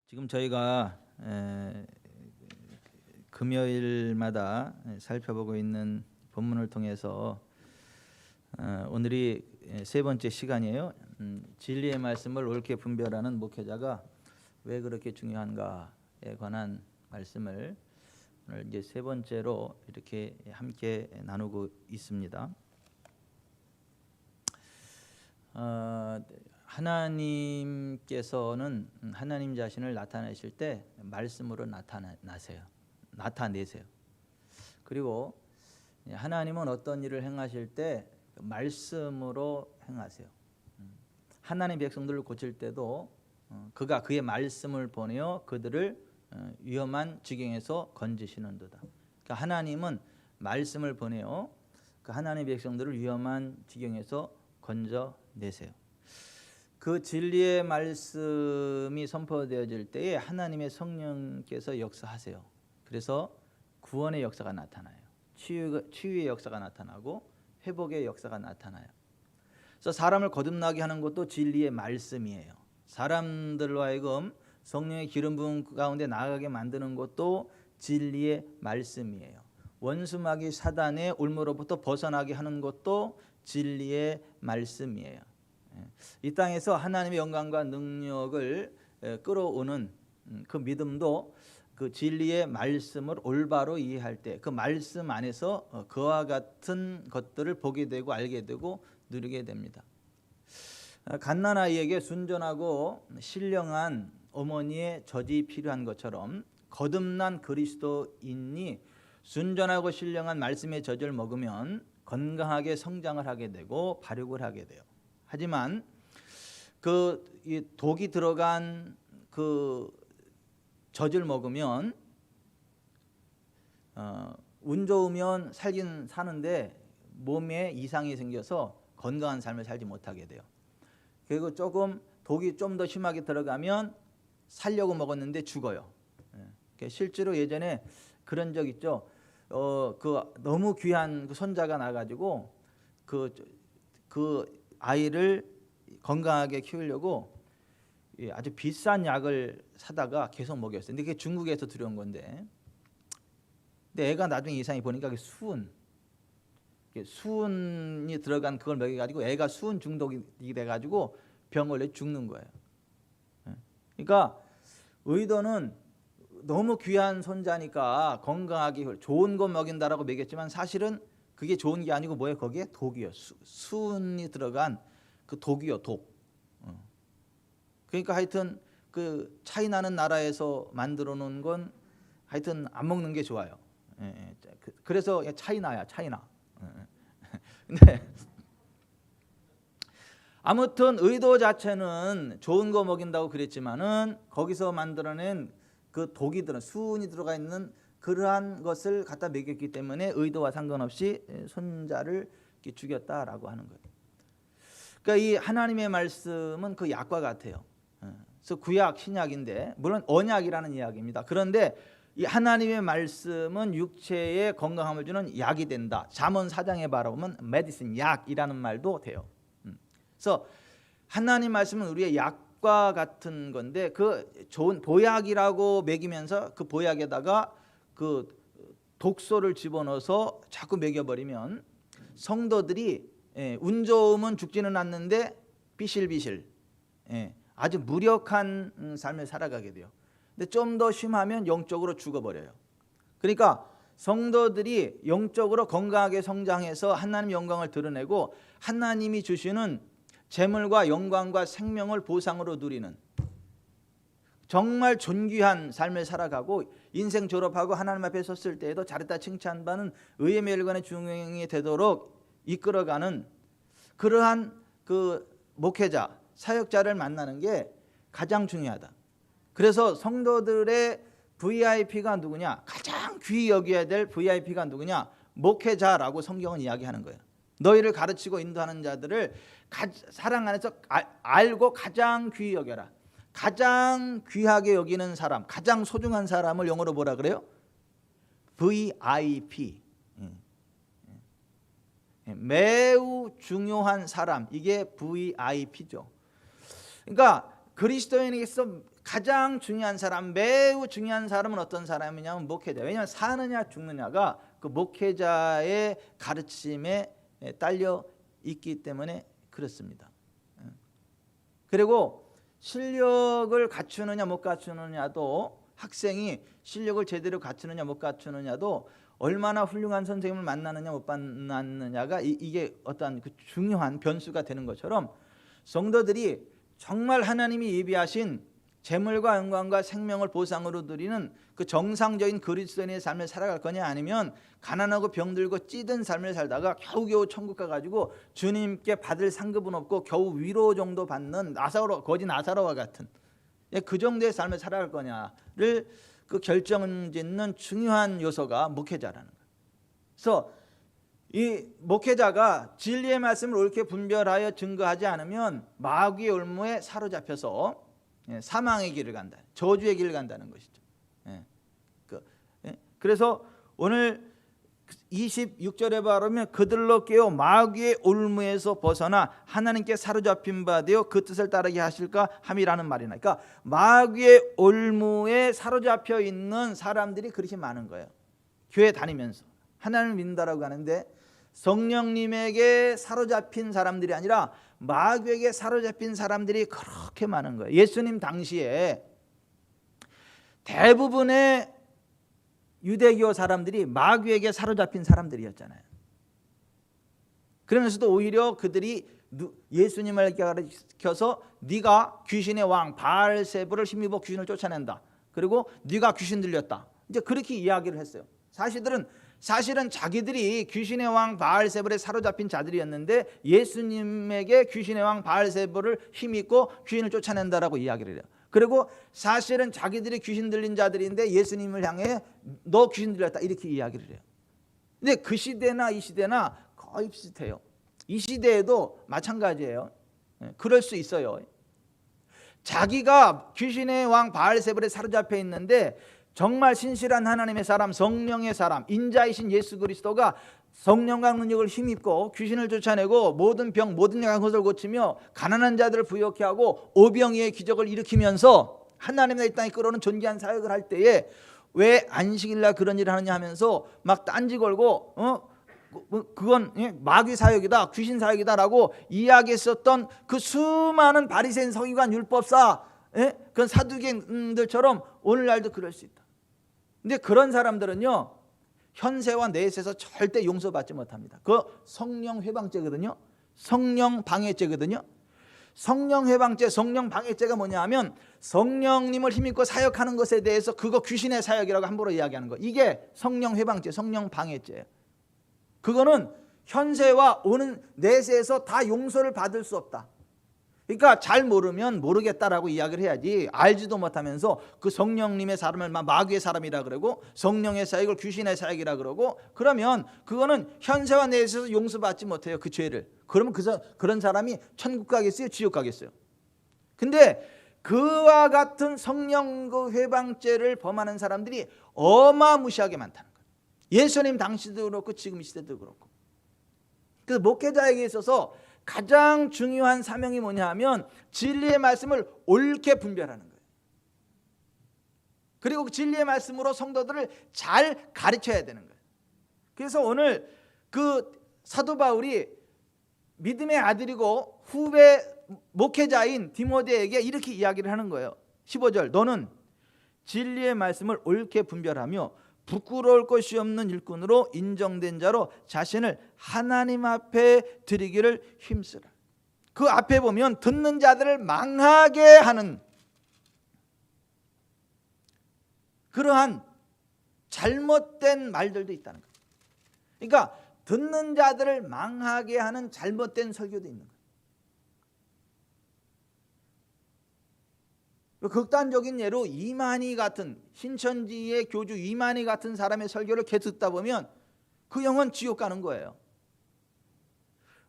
지금 저희가 금요일마다 살펴보고 있는 본문을 통해서 오늘이 세 번째 시간이에요. 진리의 말씀을 옳게 분별하는 목회자가 왜 그렇게 중요한가에 관한 말씀을 오늘 이제 세 번째로 이렇게 함께 나누고 있습니다. 하나님께서는 하나님 자신을 나타내실 때 말씀으로 나타내세요. 그리고 하나님은 어떤 일을 행하실 때 말씀으로 행하세요. 하나님 백성들을 고칠 때도 그가 그의 말씀을 보내어 그들을 위험한 지경에서 건지시는도다. 그러니까 하나님은 말씀을 보내어 그 하나님 백성들을 위험한 지경에서 건져내세요. 그 진리의 말씀이 선포되어질 때에 하나님의 성령께서 역사하세요. 그래서 구원의 역사가 나타나요. 치유의 역사가 나타나고 회복의 역사가 나타나요. 그래서 사람을 거듭나게 하는 것도 진리의 말씀이에요. 사람들로 하여금 성령의 기름 부음 가운데 나아가게 만드는 것도 진리의 말씀이에요. 원수마귀 사단의 올무로부터 벗어나게 하는 것도 진리의 말씀이에요. 이 땅에서 하나님의 영광과 능력을 끌어오는 그 믿음도 그 진리의 말씀을 올바로 이해할 때 그 말씀 안에서 그와 같은 것들을 보게 되고 알게 되고 누리게 됩니다. 갓난아이에게 순전하고 신령한 어머니의 젖이 필요한 것처럼 거듭난 그리스도인이 순전하고 신령한 말씀의 젖을 먹으면 건강하게 성장을 하게 되고 발육을 하게 돼요. 하지만 이 독이 들어간 그 젖을 먹으면 운 좋으면 살긴 사는데 몸에 이상이 생겨서 건강한 삶을 살지 못하게 돼요. 그리고 조금 독이 좀 더 심하게 들어가면 살려고 먹었는데 죽어요. 실제로 예전에 그런 적 있죠. 그 너무 귀한 그 손자가 나가지고 그 아이를 건강하게 키우려고 아주 비싼 약을 사다가 계속 먹였어요. 근데 그게 중국에서 들여온 건데, 근데 애가 나중에 이상이 보니까 그게 수은이 들어간 그걸 먹여가지고 애가 수은 중독이 돼가지고 병 걸려 죽는 거예요. 그러니까 의도는 너무 귀한 손자니까 건강하게 좋은 거 먹인다라고 먹였지만 사실은 그게 좋은 게 아니고 뭐예요? 거기에 독이요. 수은이 들어간 그 독이요, 독. 그러니까 하여튼 그 차이 나는 나라에서 만들어 놓은 건 하여튼 안 먹는 게 좋아요. 그래서 차이나. 근데 아무튼 의도 자체는 좋은 거 먹인다고 그랬지만은 거기서 만들어낸 그 독이 들은 수은이 들어가 있는 그러한 것을 갖다 먹였기 때문에 의도와 상관없이 손자를 죽였다라고 하는 거예요. 그러니까 이 하나님의 말씀은 그 약과 같아요. 그래서 구약 신약인데 물론 언약이라는 이야기입니다. 그런데 이 하나님의 말씀은 육체에 건강함을 주는 약이 된다. 잠언 4장에 바라보면 메디신 약이라는 말도 돼요. 그래서 하나님 말씀은 우리의 약과 같은 건데 그 좋은 보약이라고 먹이면서 그 보약에다가 그 독소를 집어넣어서 자꾸 먹여버리면 성도들이 운 좋으면 죽지는 않는데 비실비실 아주 무력한 삶을 살아가게 돼요. 근데 좀 더 심하면 영적으로 죽어버려요. 그러니까 성도들이 영적으로 건강하게 성장해서 하나님 영광을 드러내고 하나님이 주시는 재물과 영광과 생명을 보상으로 누리는 정말 존귀한 삶을 살아가고 인생 졸업하고 하나님 앞에 섰을 때에도 잘했다 칭찬받는 의의 멸관의 중용이 되도록 이끌어가는 그러한 그 목회자, 사역자를 만나는 게 가장 중요하다. 그래서 성도들의 VIP가 누구냐? 가장 귀히 여겨야 될 VIP가 누구냐? 목회자라고 성경은 이야기하는 거예요. 너희를 가르치고 인도하는 자들을 사랑 안에서 알고 가장 귀히 여겨라. 가장 귀하게 여기는 사람, 가장 소중한 사람을 영어로 뭐라 그래요? VIP. 매우 중요한 사람, 이게 VIP죠. 그러니까 그리스도인에게서 가장 중요한 사람, 매우 중요한 사람은 어떤 사람이냐면 목회자. 왜냐하면 사느냐 죽느냐가 그 목회자의 가르침에 딸려 있기 때문에 그렇습니다. 그리고 실력을 갖추느냐 못 갖추느냐도, 학생이 실력을 제대로 갖추느냐 못 갖추느냐도 얼마나 훌륭한 선생님을 만나느냐 못 만나느냐가 이게 어떤 그 중요한 변수가 되는 것처럼, 성도들이 정말 하나님이 예비하신 재물과 영광과 생명을 보상으로 드리는 그 정상적인 그리스도인의 삶을 살아갈 거냐, 아니면 가난하고 병들고 찌든 삶을 살다가 겨우겨우 천국 가가지고 주님께 받을 상급은 없고 겨우 위로 정도 받는 거지 나사로와 같은 그 정도의 삶을 살아갈 거냐를 그 결정짓는 중요한 요소가 목회자라는 거예요. 그래서 이 목회자가 진리의 말씀을 옳게 분별하여 증거하지 않으면 마귀의 올무에 사로잡혀서 사망의 길을 간다, 저주의 길을 간다는 것이죠. 그래서 오늘 26절에 바르면 그들로 깨어 마귀의 올무에서 벗어나 하나님께 사로잡힌 바 되어 그 뜻을 따르게 하실까 함이라는 말이나. 그러니까 마귀의 올무에 사로잡혀 있는 사람들이 그렇게 많은 거예요. 교회 다니면서 하나님을 믿는다라고 하는데 성령님에게 사로잡힌 사람들이 아니라 마귀에게 사로잡힌 사람들이 그렇게 많은 거예요. 예수님 당시에 대부분의 유대교 사람들이 마귀에게 사로잡힌 사람들이었잖아요. 그러면서도 오히려 그들이 예수님을 가르쳐서 네가 귀신의 왕 바알세불을 힘입어 귀신을 쫓아낸다, 그리고 네가 귀신 들렸다, 이제 그렇게 이야기를 했어요. 사실은 자기들이 귀신의 왕 바알세불에 사로잡힌 자들이었는데 예수님에게 귀신의 왕 바알세불을 힘입고 귀신을 쫓아낸다라고 이야기를 해요. 그리고 사실은 자기들이 귀신 들린 자들인데 예수님을 향해 너 귀신 들렸다 이렇게 이야기를 해요. 근데 그 시대나 이 시대나 거의 비슷해요. 이 시대에도 마찬가지예요. 그럴 수 있어요. 자기가 귀신의 왕 바알세불에 사로잡혀 있는데 정말 신실한 하나님의 사람, 성령의 사람, 인자이신 예수 그리스도가 성령과 능력을 힘입고 귀신을 쫓아내고 모든 병, 모든 약한 것을 고치며 가난한 자들을 부욕케 하고 오병이의 기적을 일으키면서 하나님의 이 땅에 끌어오는 존귀한 사역을 할 때에 왜 안식일날 그런 일을 하느냐 하면서 막 딴지 걸고 그건 마귀 사역이다, 귀신 사역이다라고 이야기했었던 그 수많은 바리새인, 서기관, 율법사, 그런 사두개인들처럼 오늘날도 그럴 수 있다. 근데 그런 사람들은요 현세와 내세에서 절대 용서받지 못합니다. 그 성령 회방죄거든요. 성령 방해죄거든요. 성령 회방죄, 성령 방해죄가 뭐냐 하면 성령님을 힘입고 사역하는 것에 대해서 그거 귀신의 사역이라고 함부로 이야기하는 거, 이게 성령 회방죄, 성령 방해죄예요. 그거는 현세와 오는 내세에서 다 용서를 받을 수 없다. 그러니까 잘 모르면 모르겠다라고 이야기를 해야지, 알지도 못하면서 그 성령님의 사람을 마귀의 사람이라 그러고 성령의 사역을 귀신의 사역이라 그러고, 그러면 그거는 현세와 내세에서 용서받지 못해요, 그 죄를. 그러면 그런 사람이 천국 가겠어요, 지옥 가겠어요? 근데 그와 같은 성령 회방죄를 범하는 사람들이 어마무시하게 많다는 거예요. 예수님 당시도 그렇고 지금 이 시대도 그렇고. 그래서 목회자에게 있어서 가장 중요한 사명이 뭐냐 하면 진리의 말씀을 옳게 분별하는 거예요. 그리고 그 진리의 말씀으로 성도들을 잘 가르쳐야 되는 거예요. 그래서 오늘 그 사도 바울이 믿음의 아들이고 후배 목회자인 디모데에게 이렇게 이야기를 하는 거예요. 15절, 너는 진리의 말씀을 옳게 분별하며 부끄러울 것이 없는 일꾼으로 인정된 자로 자신을 하나님 앞에 드리기를 힘쓰라. 그 앞에 보면 듣는 자들을 망하게 하는 그러한 잘못된 말들도 있다는 거예요. 그러니까 듣는 자들을 망하게 하는 잘못된 설교도 있는 거예요. 극단적인 예로 이만희 같은, 신천지의 교주 이만희 같은 사람의 설교를 계속 듣다 보면 그 영혼 지옥 가는 거예요.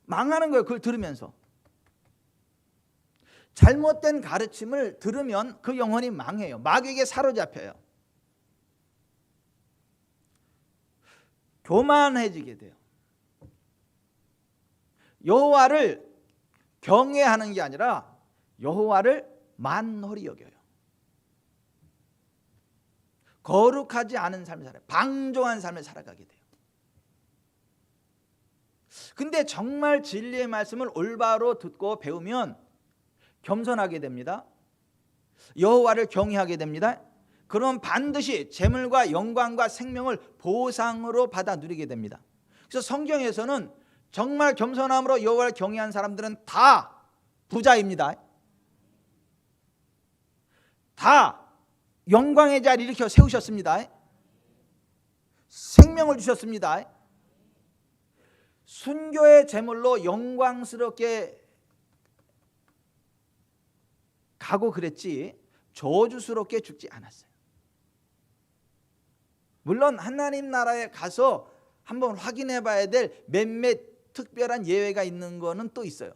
망하는 거예요. 그걸 들으면서. 잘못된 가르침을 들으면 그 영혼이 망해요. 마귀에게 사로잡혀요. 교만해지게 돼요. 여호와를 경외하는 게 아니라 여호와를 만홀히 여겨요. 거룩하지 않은 삶을 살아요. 방종한 삶을 살아가게 돼요. 근데 정말 진리의 말씀을 올바로 듣고 배우면 겸손하게 됩니다. 여호와를 경외하게 됩니다. 그럼 반드시 재물과 영광과 생명을 보상으로 받아 누리게 됩니다. 그래서 성경에서는 정말 겸손함으로 여호와를 경외한 사람들은 다 부자입니다. 다 영광의 자리를 일으켜 세우셨습니다. 생명을 주셨습니다. 순교의 제물로 영광스럽게 가고 그랬지 저주스럽게 죽지 않았어요. 물론 하나님 나라에 가서 한번 확인해 봐야 될 몇몇 특별한 예외가 있는 거는 또 있어요.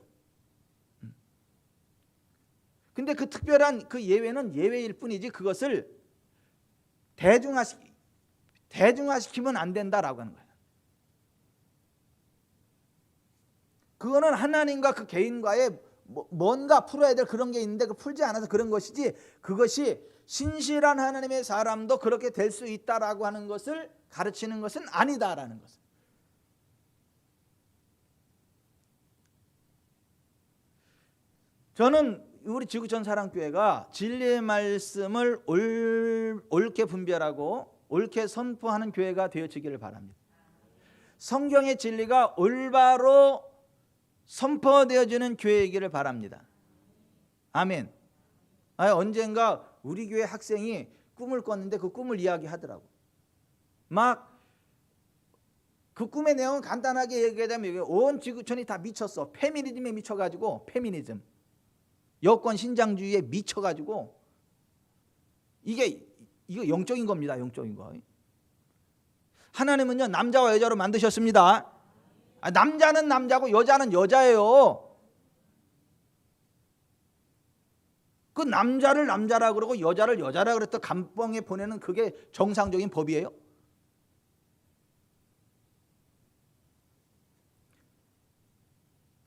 근데 그 특별한 그 예외는 예외일 뿐이지 그것을 대중화시키면 안 된다라고 하는 거예요. 그거는 하나님과 그 개인과의 뭔가 풀어야 될 그런 게 있는데 그 풀지 않아서 그런 것이지, 그것이 신실한 하나님의 사람도 그렇게 될 수 있다라고 하는 것을 가르치는 것은 아니다라는 것을. 저는 우리 지구촌 사랑교회가 진리의 말씀을 옳게 분별하고 옳게 선포하는 교회가 되어지기를 바랍니다. 성경의 진리가 올바로 선포되어지는 교회이기를 바랍니다. 아멘. 언젠가 우리 교회 학생이 꿈을 꿨는데 그 꿈을 이야기하더라고. 막 그 꿈의 내용은 간단하게 얘기하자면 온 지구촌이 다 미쳤어. 페미니즘에 미쳐가지고, 페미니즘, 여권 신장주의에 미쳐가지고, 이거 영적인 겁니다. 영적인 거. 하나님은요 남자와 여자로 만드셨습니다. 남자는 남자고 여자는 여자예요. 그 남자를 남자라 그러고 여자를 여자라 그랬다 감방에 보내는 그게 정상적인 법이에요?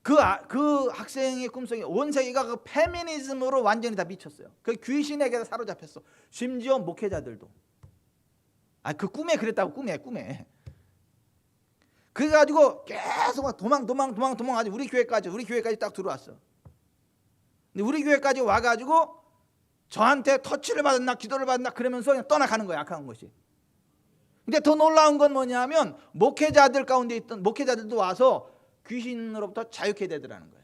그 학생의 꿈속에 온 세계가 그 페미니즘으로 완전히 다 미쳤어요. 그 귀신에게 사로잡혔어. 심지어 목회자들도. 그 꿈에 그랬다고. 꿈에. 그래가지고 계속 도망가지고 우리 교회까지 딱 들어왔어. 근데 우리 교회까지 와가지고 저한테 터치를 받았나 기도를 받았나 그러면서 그냥 떠나가는 거야. 악한 것이. 근데 더 놀라운 건 뭐냐면 목회자들 가운데 있던 목회자들도 와서 귀신으로부터 자유케 되더라는 거예요.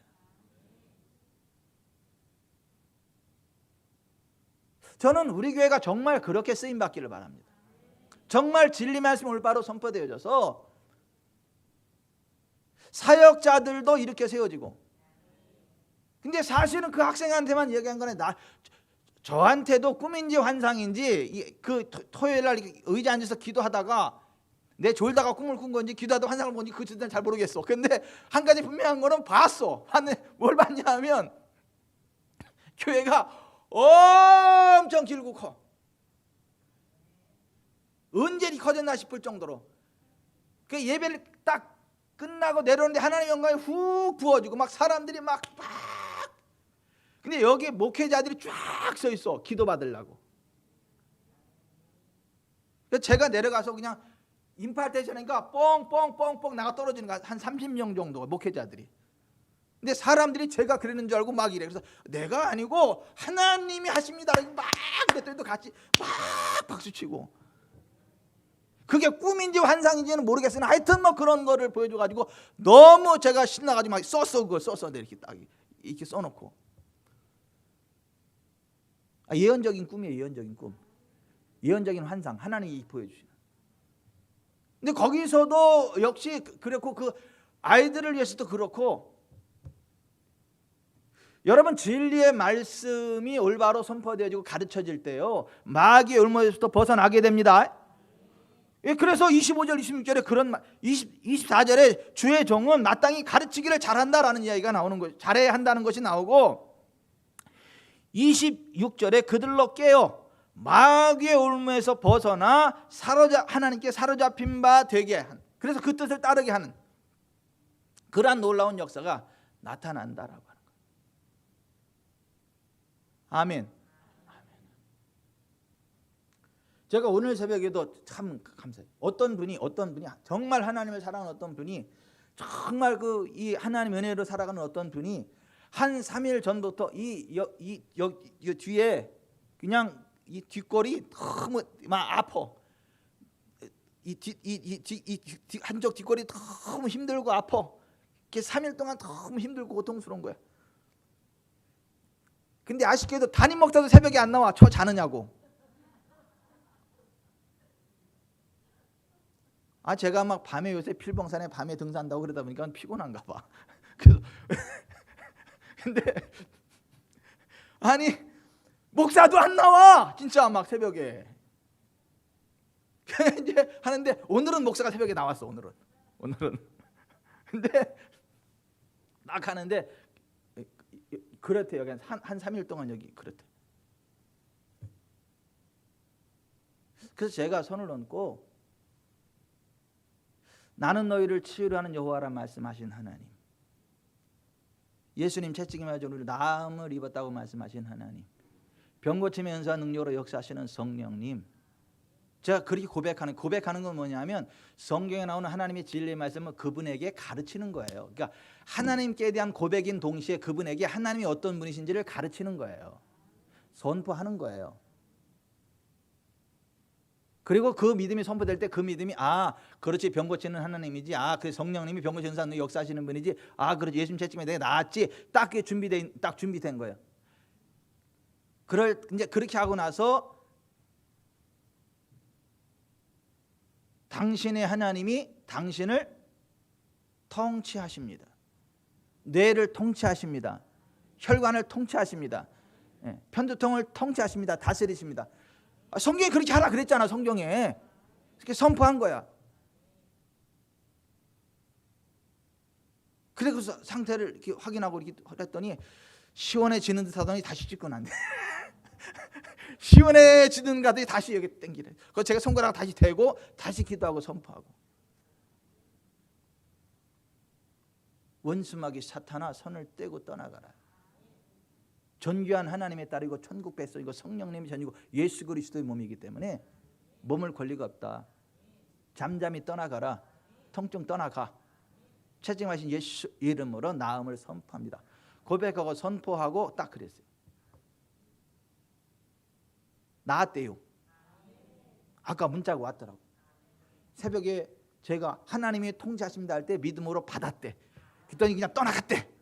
저는 우리 교회가 정말 그렇게 쓰임받기를 바랍니다. 정말 진리 말씀 올바로 선포되어져서 사역자들도 이렇게 세워지고. 근데 사실은 그 학생한테만 얘기한 거는 저한테도 꿈인지 환상인지 그 토요일 날 의자 앉아서 기도하다가 내 졸다가 꿈을 꾼 건지 기도하다 환상을 본지 그것은 잘 모르겠어. 근데 한 가지 분명한 거는 봤어. 뭘 봤냐 하면 교회가 엄청 길고 커. 언제 이렇게 커졌나 싶을 정도로. 그 예배를 딱 끝나고 내려오는데 하나님의 영광이 훅 부어지고 막 사람들이 막 근데 여기에 목회자들이 쫙 서 있어. 기도 받으려고. 그래서 제가 내려가서 그냥 임파테이션이니까 뻥뻥뻥뻥 나가 떨어지는 거야. 한 30명 정도 목회자들이. 근데 사람들이 제가 그러는 줄 알고 막 이래. 그래서 내가 아니고 하나님이 하십니다. 막 그랬더니 또 같이 막 박수치고. 그게 꿈인지 환상인지는 모르겠으나 하여튼 뭐 그런 거를 보여줘가지고 너무 제가 신나가지고 막 그걸 써서 이렇게 딱 이렇게 써놓고. 예언적인 꿈이에요. 예언적인 꿈. 예언적인 환상. 하나님이 보여주시는. 근데 거기서도 역시 그렇고 그 아이들을 위해서도 그렇고 여러분 진리의 말씀이 올바로 선포되어지고 가르쳐질 때요 마귀의 올무에서부터 벗어나게 됩니다. 그래서 25절 26절에 그런 24절에 주의 종은 마땅히 가르치기를 잘한다라는 이야기가 나오는 거예요. 잘해야 한다는 것이 나오고 26절에 그들로 깨어 마귀의 올무에서 벗어나 하나님께 사로잡힌 바 되게 한, 그래서 그 뜻을 따르게 하는 그러한 놀라운 역사가 나타난다라고 하는 거예요. 아멘. 제가 오늘 새벽에도 참 감사해요. 어떤 분이 정말 하나님을 사랑하는 어떤 분이, 정말 이 하나님 은혜로 살아가는 어떤 분이 한 3일 전부터 이 뒤에 그냥 이 뒷골이 너무 막 아파. 이 한쪽 뒷골이 너무 힘들고 아파. 이렇게 3일 동안 너무 힘들고 고통스러운 거야. 근데 아쉽게도 담임 목사도 새벽에 안 나와. 저 자느냐고. 제가 막 밤에 요새 필봉산에 밤에 등산한다고 그러다 보니까 피곤한가 봐. 그래서 근데 아니 목사도 안 나와. 진짜 막 새벽에. 이제 하는데 오늘은 목사가 새벽에 나왔어. 오늘은. 근데 막 하는데 그렇대. 여기 한 3일 동안 여기 그렇대. 그래서 제가 손을 얹고, 나는 너희를 치유로 하는 여호와라 말씀하신 하나님, 예수님 채찍에 맞아 우리를 나음을 입었다고 말씀하신 하나님, 병고침의 은사와 능력으로 역사하시는 성령님, 제가 그렇게 고백하는 건 뭐냐면 성경에 나오는 하나님의 진리의 말씀을 그분에게 가르치는 거예요. 그러니까 하나님께 대한 고백인 동시에 그분에게 하나님이 어떤 분이신지를 가르치는 거예요. 선포하는 거예요. 그리고 그 믿음이 선포될 때 그 믿음이 그렇지, 병 고치는 하나님이지, 그래 성령님이 병 고치는 사람 역사하시는 분이지, 그렇지 예수님 채찍에 내가 나았지, 딱 준비된 거예요. 이제 그렇게 하고 나서 당신의 하나님이 당신을 통치하십니다. 뇌를 통치하십니다. 혈관을 통치하십니다. 편두통을 통치하십니다. 다스리십니다. 성경에 그렇게 하라 그랬잖아. 성경에 이렇게 선포한 거야. 그래서 상태를 이렇게 확인하고 이렇게 했더니 시원해지는 듯 하더니 다시 찍고 안 돼. 시원해지는 가더니 다시 여기 땡기래. 그래서 제가 손가락 다시 대고 다시 기도하고 선포하고, 원수마귀 사탄아 손을 떼고 떠나가라. 존귀한 하나님의 딸이고 천국 백성이고 성령님이 전이고 예수 그리스도의 몸이기 때문에 머물 권리가 없다. 잠잠히 떠나가라. 통증 떠나가. 채찍마신 예수 이름으로 나음을 선포합니다. 고백하고 선포하고 딱 그랬어요. 나았대요. 아까 문자가 왔더라고. 새벽에 제가 하나님이 통치하십니다 할 때 믿음으로 받았대. 그랬더니 그냥 떠나갔대.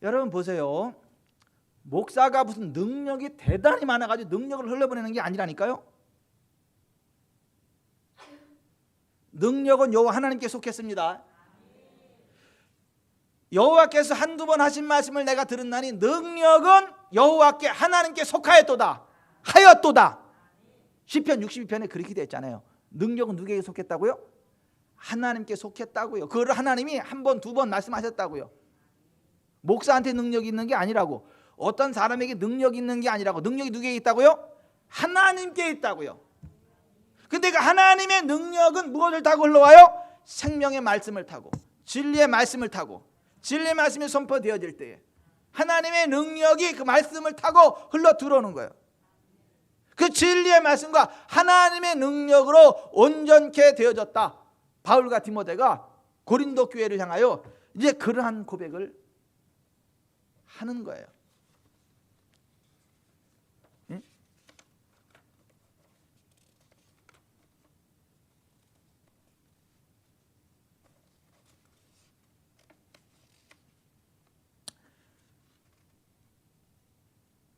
여러분 보세요. 목사가 무슨 능력이 대단히 많아가지고 능력을 흘려보내는 게 아니라니까요. 능력은 여호와 하나님께 속했습니다. 여호와께서 한두 번 하신 말씀을 내가 들었나니 능력은 여호와께 하나님께 속하였도다 하였도다. 시편 62편에 그렇게 되어 있잖아요. 능력은 누구에게 속했다고요? 하나님께 속했다고요. 그걸 하나님이 한 번, 두 번 말씀하셨다고요. 목사한테 능력이 있는 게 아니라고, 어떤 사람에게 능력이 있는 게 아니라고. 능력이 누구에게 있다고요? 하나님께 있다고요. 근데 그 하나님의 능력은 무엇을 타고 흘러와요? 생명의 말씀을 타고, 진리의 말씀을 타고, 진리의 말씀이 선포되어질 때에 하나님의 능력이 그 말씀을 타고 흘러 들어오는 거예요. 그 진리의 말씀과 하나님의 능력으로 온전케 되어졌다. 바울과 디모데가 고린도 교회를 향하여 이제 그러한 고백을 하는 거예요. 응?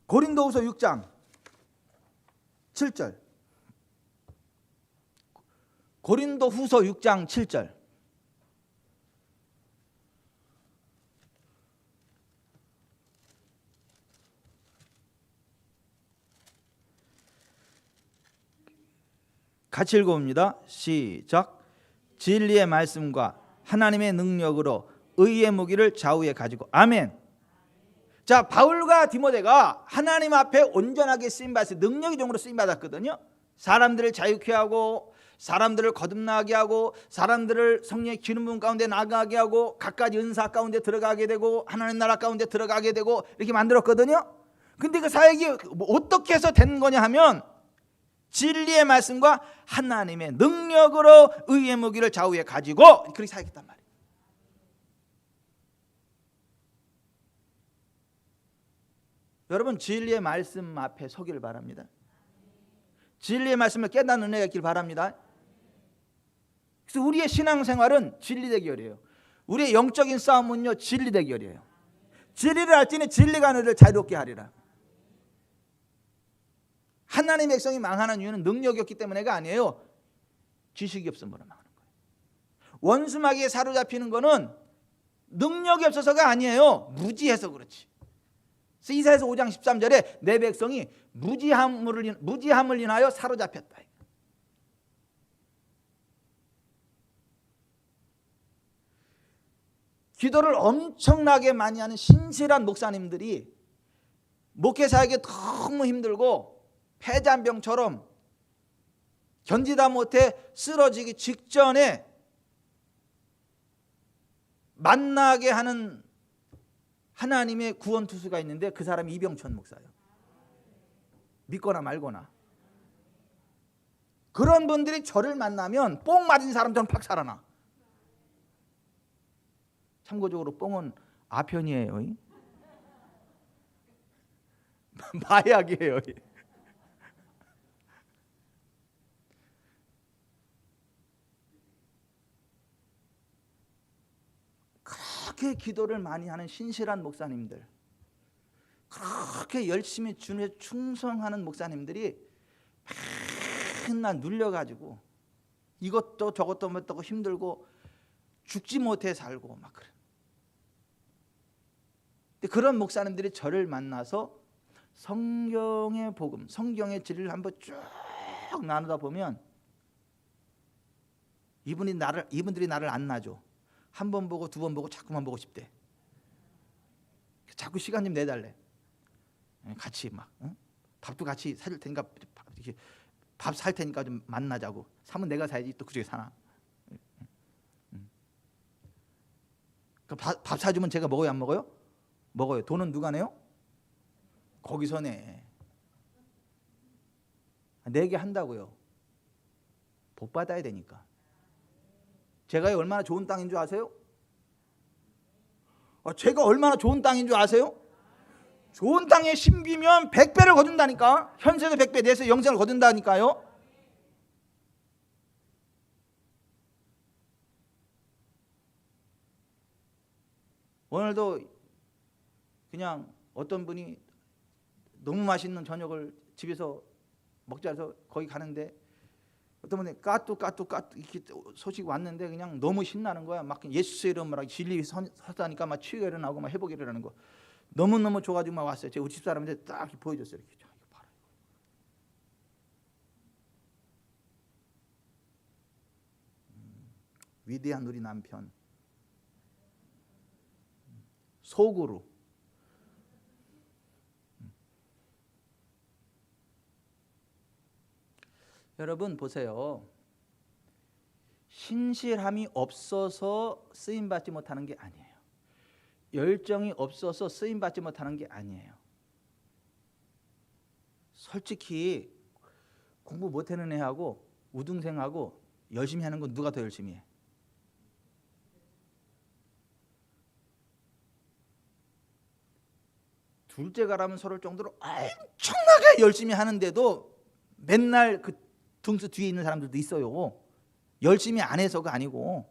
고린도후서 6장 7절. 고린도후서 6장 7절. 같이 읽어봅니다. 시작. 진리의 말씀과 하나님의 능력으로 의의 무기를 좌우에 가지고. 아멘. 자, 바울과 디모데가 하나님 앞에 온전하게 쓰임받았어요. 능력의 종으로 쓰임받았거든요. 사람들을 자유케 하고 사람들을 거듭나게 하고 사람들을 성령의 기름 부음 가운데 나가게 하고 각가지 은사 가운데 들어가게 되고 하나님 나라 가운데 들어가게 되고 이렇게 만들었거든요. 근데 그 사역이 어떻게 해서 된 거냐 하면 진리의 말씀과 하나님의 능력으로 의의 무기를 좌우에 가지고 그렇게 사역했단 말이에요. 여러분 진리의 말씀 앞에 서기를 바랍니다. 진리의 말씀을 깨닫는 은혜가 있길 바랍니다. 그래서 우리의 신앙생활은 진리 대결이에요. 우리의 영적인 싸움은요 진리 대결이에요. 진리를 알지니 진리가 너를 자유롭게 하리라. 하나님의 백성이 망하는 이유는 능력이 없기 때문에가 아니에요. 지식이 없음으로 망하는 거예요. 원수마귀에 사로잡히는 거는 능력이 없어서가 아니에요. 무지해서 그렇지. 그래서 이사야서 5장 13절에 내 백성이 무지함을 인하여 사로잡혔다. 기도를 엄청나게 많이 하는 신실한 목사님들이 목회사에게 너무 힘들고 폐잔병처럼 견디다 못해 쓰러지기 직전에 만나게 하는 하나님의 구원 투수가 있는데 그 사람이 이병천 목사예요. 믿거나 말거나. 그런 분들이 저를 만나면 뽕 맞은 사람처럼 팍 살아나. 참고적으로 뽕은 아편이에요. 마약이에요. 그렇게 기도를 많이 하는 신실한 목사님들, 그렇게 열심히 주님에 충성하는 목사님들이 맨날 눌려가지고 이것도 저것도 못하고 힘들고 죽지 못해 살고 막 그래. 근데 그런 목사님들이 저를 만나서 성경의 복음, 성경의 진리를 한번 쭉 나누다 보면 이분들이 나를 안 놔줘. 한 번 보고 두 번 보고 자꾸만 보고 싶대. 자꾸 시간 좀 내달래. 같이 막 밥도 같이 사줄 테니까 밥 살 테니까 좀 만나자고. 사면 내가 사야지 또 그쪽에 사나. 밥 사주면 제가 먹어요 안 먹어요? 먹어요. 돈은 누가 내요? 거기서 내. 내게 한다고요. 복 받아야 되니까. 제가 얼마나 좋은 땅인 줄 아세요? 제가 얼마나 좋은 땅인 줄 아세요? 좋은 땅에 심기면 100배를 거둔다니까. 현세도 100배 내서 영생을 거둔다니까요. 오늘도 그냥 어떤 분이 너무 맛있는 저녁을 집에서 먹자 해서 거기 가는데 어떤 분이 까뚜 이렇게 소식이 왔는데 그냥 너무 신나는 거야. 막 예수의 이름으로 진리 서다니까 막 치유가 일어나고 막 회복이 일어나는 거. 너무너무 좋아가지고 막 왔어요. 제가 우리 집사람한테 딱 보여줬어요. 이렇게. 이거 봐라. 위대한 우리 남편. 속으로. 여러분 보세요. 신실함이 없어서 쓰임받지 못하는 게 아니에요. 열정이 없어서 쓰임받지 못하는 게 아니에요. 솔직히 공부 못하는 애하고 우등생하고 열심히 하는 건 누가 더 열심히 해? 둘째가라면 서로를 정도로 엄청나게 열심히 하는데도 맨날 그 등수 뒤에 있는 사람들도 있어요. 열심히 안 해서가 아니고.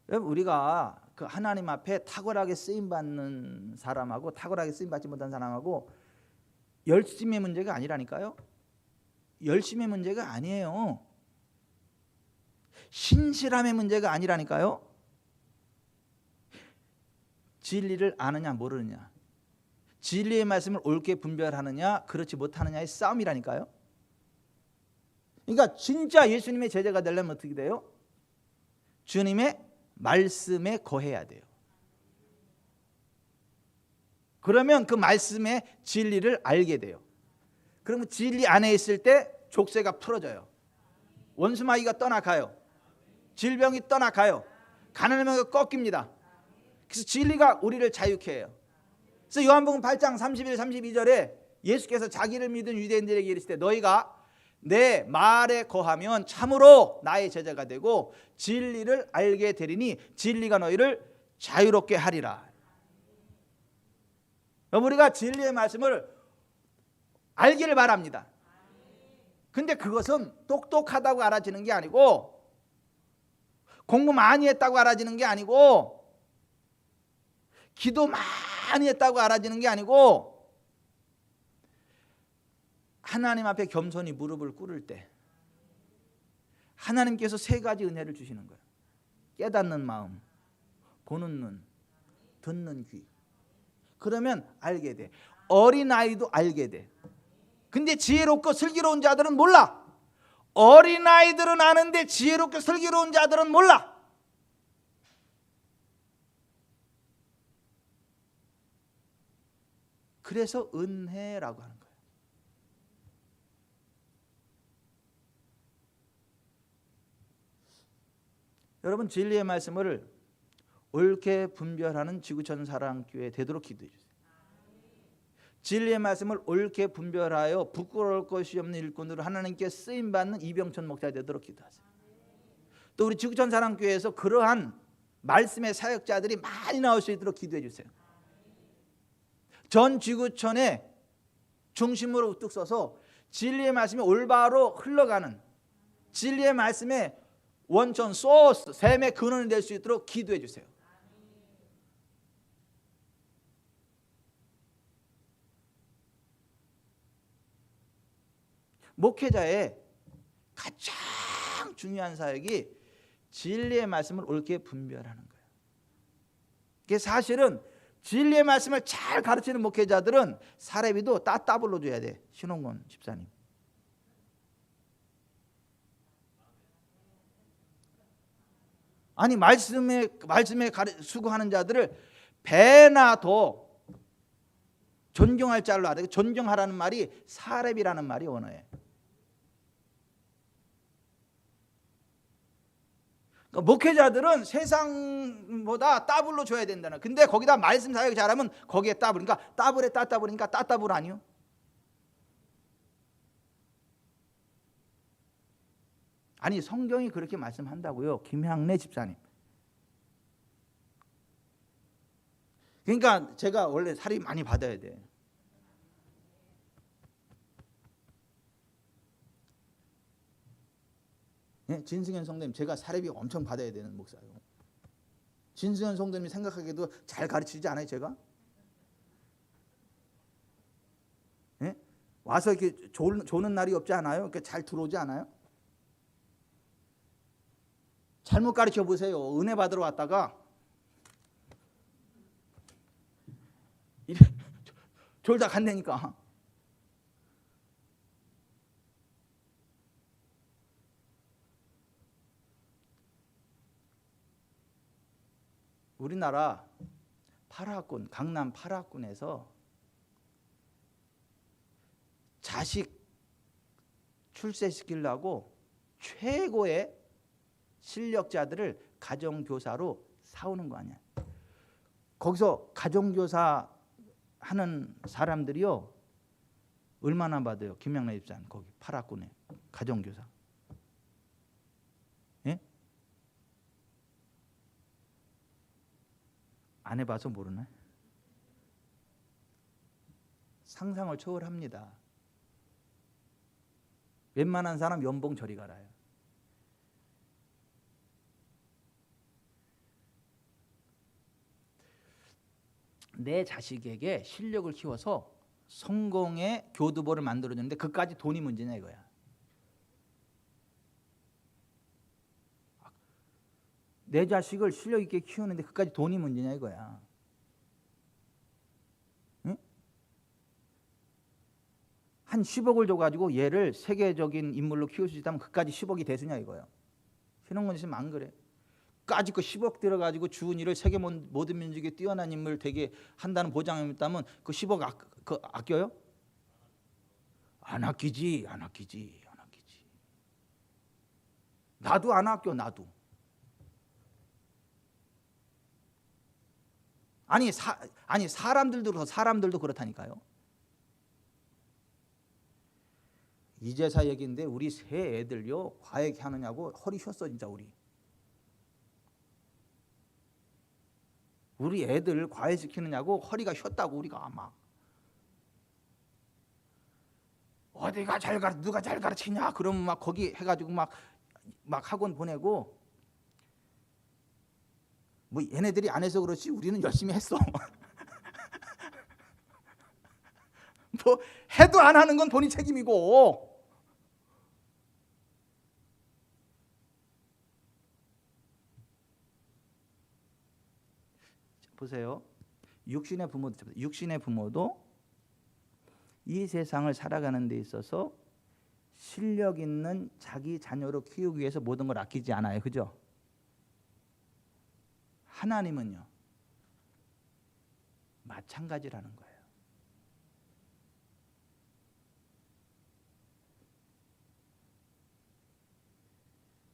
우리가 그 하나님 앞에 탁월하게 쓰임받는 사람하고 탁월하게 쓰임받지 못한 사람하고 열심의 문제가 아니라니까요. 열심의 문제가 아니에요. 신실함의 문제가 아니라니까요. 진리를 아느냐 모르느냐, 진리의 말씀을 옳게 분별하느냐 그렇지 못하느냐의 싸움이라니까요. 그러니까 진짜 예수님의 제자가 되려면 어떻게 돼요? 주님의 말씀에 거해야 돼요. 그러면 그 말씀의 진리를 알게 돼요. 그러면 진리 안에 있을 때 족쇄가 풀어져요. 원수마귀가 떠나가요. 질병이 떠나가요. 가난한 명이 꺾입니다. 그래서 진리가 우리를 자유케 해요. 그래서 요한복음 8장 31, 32절에 예수께서 자기를 믿은 유대인들에게 이르시되 너희가 내 말에 거하면 참으로 나의 제자가 되고 진리를 알게 되리니 진리가 너희를 자유롭게 하리라. 우리가 진리의 말씀을 알기를 바랍니다. 근데 그것은 똑똑하다고 알아지는 게 아니고 공부 많이 했다고 알아지는 게 아니고 기도 많이 했다고 알아지는 게 아니고 하나님 앞에 겸손히 무릎을 꿇을 때 하나님께서 세 가지 은혜를 주시는 거예요. 깨닫는 마음, 보는 눈, 듣는 귀. 그러면 알게 돼. 어린아이도 알게 돼. 근데 지혜롭고 슬기로운 자들은 몰라. 어린아이들은 아는데 지혜롭고 슬기로운 자들은 몰라. 그래서 은혜라고 하는 거예요. 여러분, 진리의 말씀을 옳게 분별하는 지구촌 사랑교회 되도록 기도해 주세요. 진리의 말씀을 옳게 분별하여 부끄러울 것이 없는 일꾼으로 하나님께 쓰임받는 이병천 목사 되도록 기도하세요. 또 우리 지구촌 사랑교회에서 그러한 말씀의 사역자들이 많이 나올 수 있도록 기도해 주세요. 전 지구촌의 중심으로 우뚝 서서 진리의 말씀이 올바로 흘러가는 진리의 말씀의 원천, 소스, 샘의 근원이 될 수 있도록 기도해 주세요. 목회자의 가장 중요한 사역이 진리의 말씀을 옳게 분별하는 거예요. 그게 사실은 진리의 말씀을 잘 가르치는 목회자들은 사례비도 따따블로 줘야 돼. 신홍건 집사님. 아니 말씀에 수고하는 자들을 배나 더 존경할 줄 알아야 돼. 존경하라는 말이 사례비라는 말이 원어예요. 그러니까 목회자들은 세상보다 따블로 줘야 된다는. 근데 거기다 말씀 사역 잘하면 거기에 따블. 그러니까 따블에 따따블이니까 따따블 아니요? 아니 성경이 그렇게 말씀한다고요. 김향래 집사님. 그러니까 제가 원래 살이 많이 받아야 돼. 네? 진승현 성도님, 제가 사례비 엄청 받아야 되는 목사예요. 진승현 성도님이 생각하기에도 잘 가르치지 않아요, 제가? 네? 와서 이렇게 조는 날이 없지 않아요? 이렇게 잘 들어오지 않아요? 잘못 가르쳐 보세요. 은혜 받으러 왔다가 졸다 간다니까. 우리나라 8학군, 강남 8학군에서 자식 출세시키려고 최고의 실력자들을 가정교사로 사오는 거 아니야. 거기서 가정교사 하는 사람들이요 얼마나 받아요? 김양래 집사님 거기 8학군에 가정교사. 예? 안 해봐서 모르네. 상상을 초월합니다. 웬만한 사람 연봉 저리 가라요. 내 자식에게 실력을 키워서 성공의 교두보를 만들어주는데 그까지 돈이 문제냐 이거야. 내 자식을 실력 있게 키우는데 그까지 돈이 문제냐 이거야. 응? 한 10억을 줘가지고 얘를 세계적인 인물로 키울 수 있다면 그까지 10억이 대수냐 이거야. 신흥원 씨는 안 그래. 까짓 거 10억 들어가지고 주은이를 세계 모든 민족에 뛰어난 인물 되게 한다는 보장이 있다면 그 10억 아껴요? 안 아끼지. 나도 안 아껴. 나도. 아니 사람들도 그렇다니까요. 이제사 얘기인데 우리 새 애들요 과외 하느냐고 허리 쉬었어 진짜. 우리 애들 과외시키느냐고 허리가 쉬었다고. 우리가 막 어디가 누가 잘 가르치냐 그러면 막 거기 해가지고 막 학원 보내고. 뭐 얘네들이 안 해서 그렇지 우리는 열심히 했어. 뭐 해도 안 하는 건 본인 책임이고. 보세요. 육신의 부모도 이 세상을 살아가는 데 있어서 실력 있는 자기 자녀로 키우기 위해서 모든 걸 아끼지 않아요. 그죠? 하나님은요 마찬가지라는 거예요.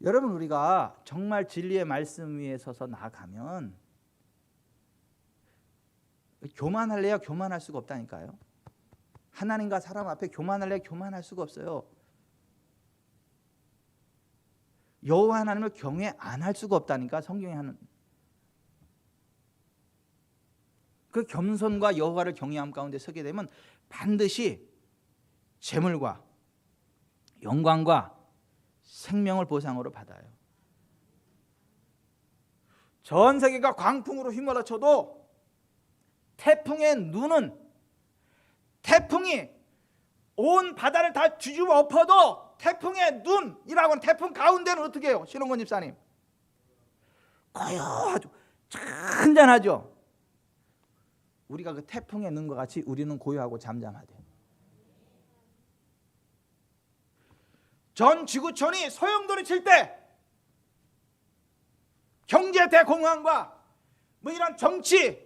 여러분 우리가 정말 진리의 말씀 위에 서서 나아가면 교만할래야 교만할 수가 없다니까요. 하나님과 사람 앞에 교만할래야 교만할 수가 없어요. 여호와 하나님을 경외 안 할 수가 없다니까. 성경에 하는 그 겸손과 여호와를 경외함 가운데 서게 되면 반드시 재물과 영광과 생명을 보상으로 받아요. 전 세계가 광풍으로 휘몰아쳐도 태풍이 온 바다를 다 뒤집어 엎어도 태풍의 눈이라고는 태풍 가운데는 어떻게 해요? 신홍건 집사님 고요하죠. 잔잔하죠. 우리가 그 태풍의 눈과 같이 우리는 고요하고 잠잠하대. 전 지구촌이 소용돌이 칠 때 경제 대공황과 뭐 이런 정치,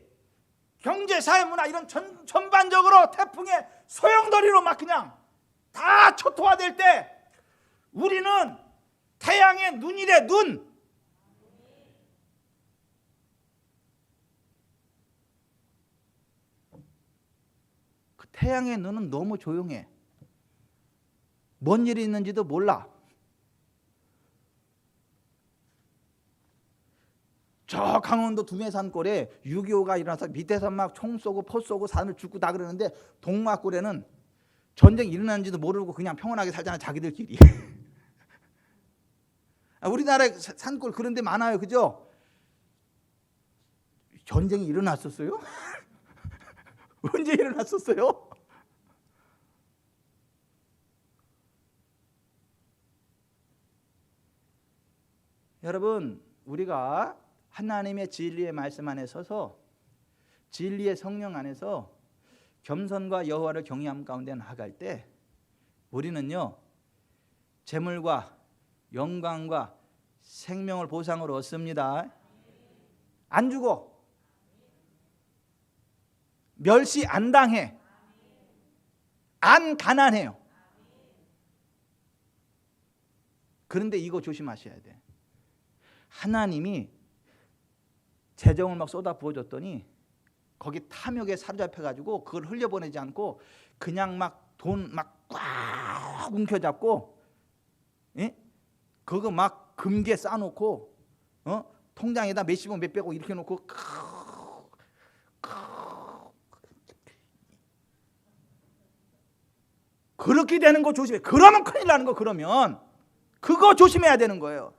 경제, 사회, 문화 이런 전반적으로 태풍의 소용돌이로 막 그냥 다 초토화될 때 우리는 태양의 눈이래. 눈. 그 태양의 눈은 너무 조용해. 뭔 일이 있는지도 몰라. 저 강원도 두메산골에 6.25가 일어나서 밑에서 막 총 쏘고 포 쏘고 산을 죽고 다 그러는데 동막골에는 전쟁이 일어나는지도 모르고 그냥 평온하게 살잖아. 자기들끼리. 우리나라에 산골 그런 데 많아요. 그죠? 전쟁이 일어났었어요? 언제 일어났었어요? 여러분 우리가 하나님의 진리의 말씀 안에 서서 진리의 성령 안에서 겸손과 여호와를 경외함 가운데 나아갈 때 우리는요 재물과 영광과 생명을 보상으로 얻습니다. 안 죽어. 멸시 안 당해. 안 가난해요. 그런데 이거 조심하셔야 돼. 하나님이 재정을 막 쏟아 부어줬더니 거기 탐욕에 사로잡혀가지고 그걸 흘려보내지 않고 그냥 막 돈 막 꽉 움켜잡고, 예? 그거 막 금괴 쌓아놓고, 통장에다 몇십억 몇백억 이렇게 놓고 그렇게 되는 거 조심해. 그러면 큰일 나는 거. 그러면 그거 조심해야 되는 거예요.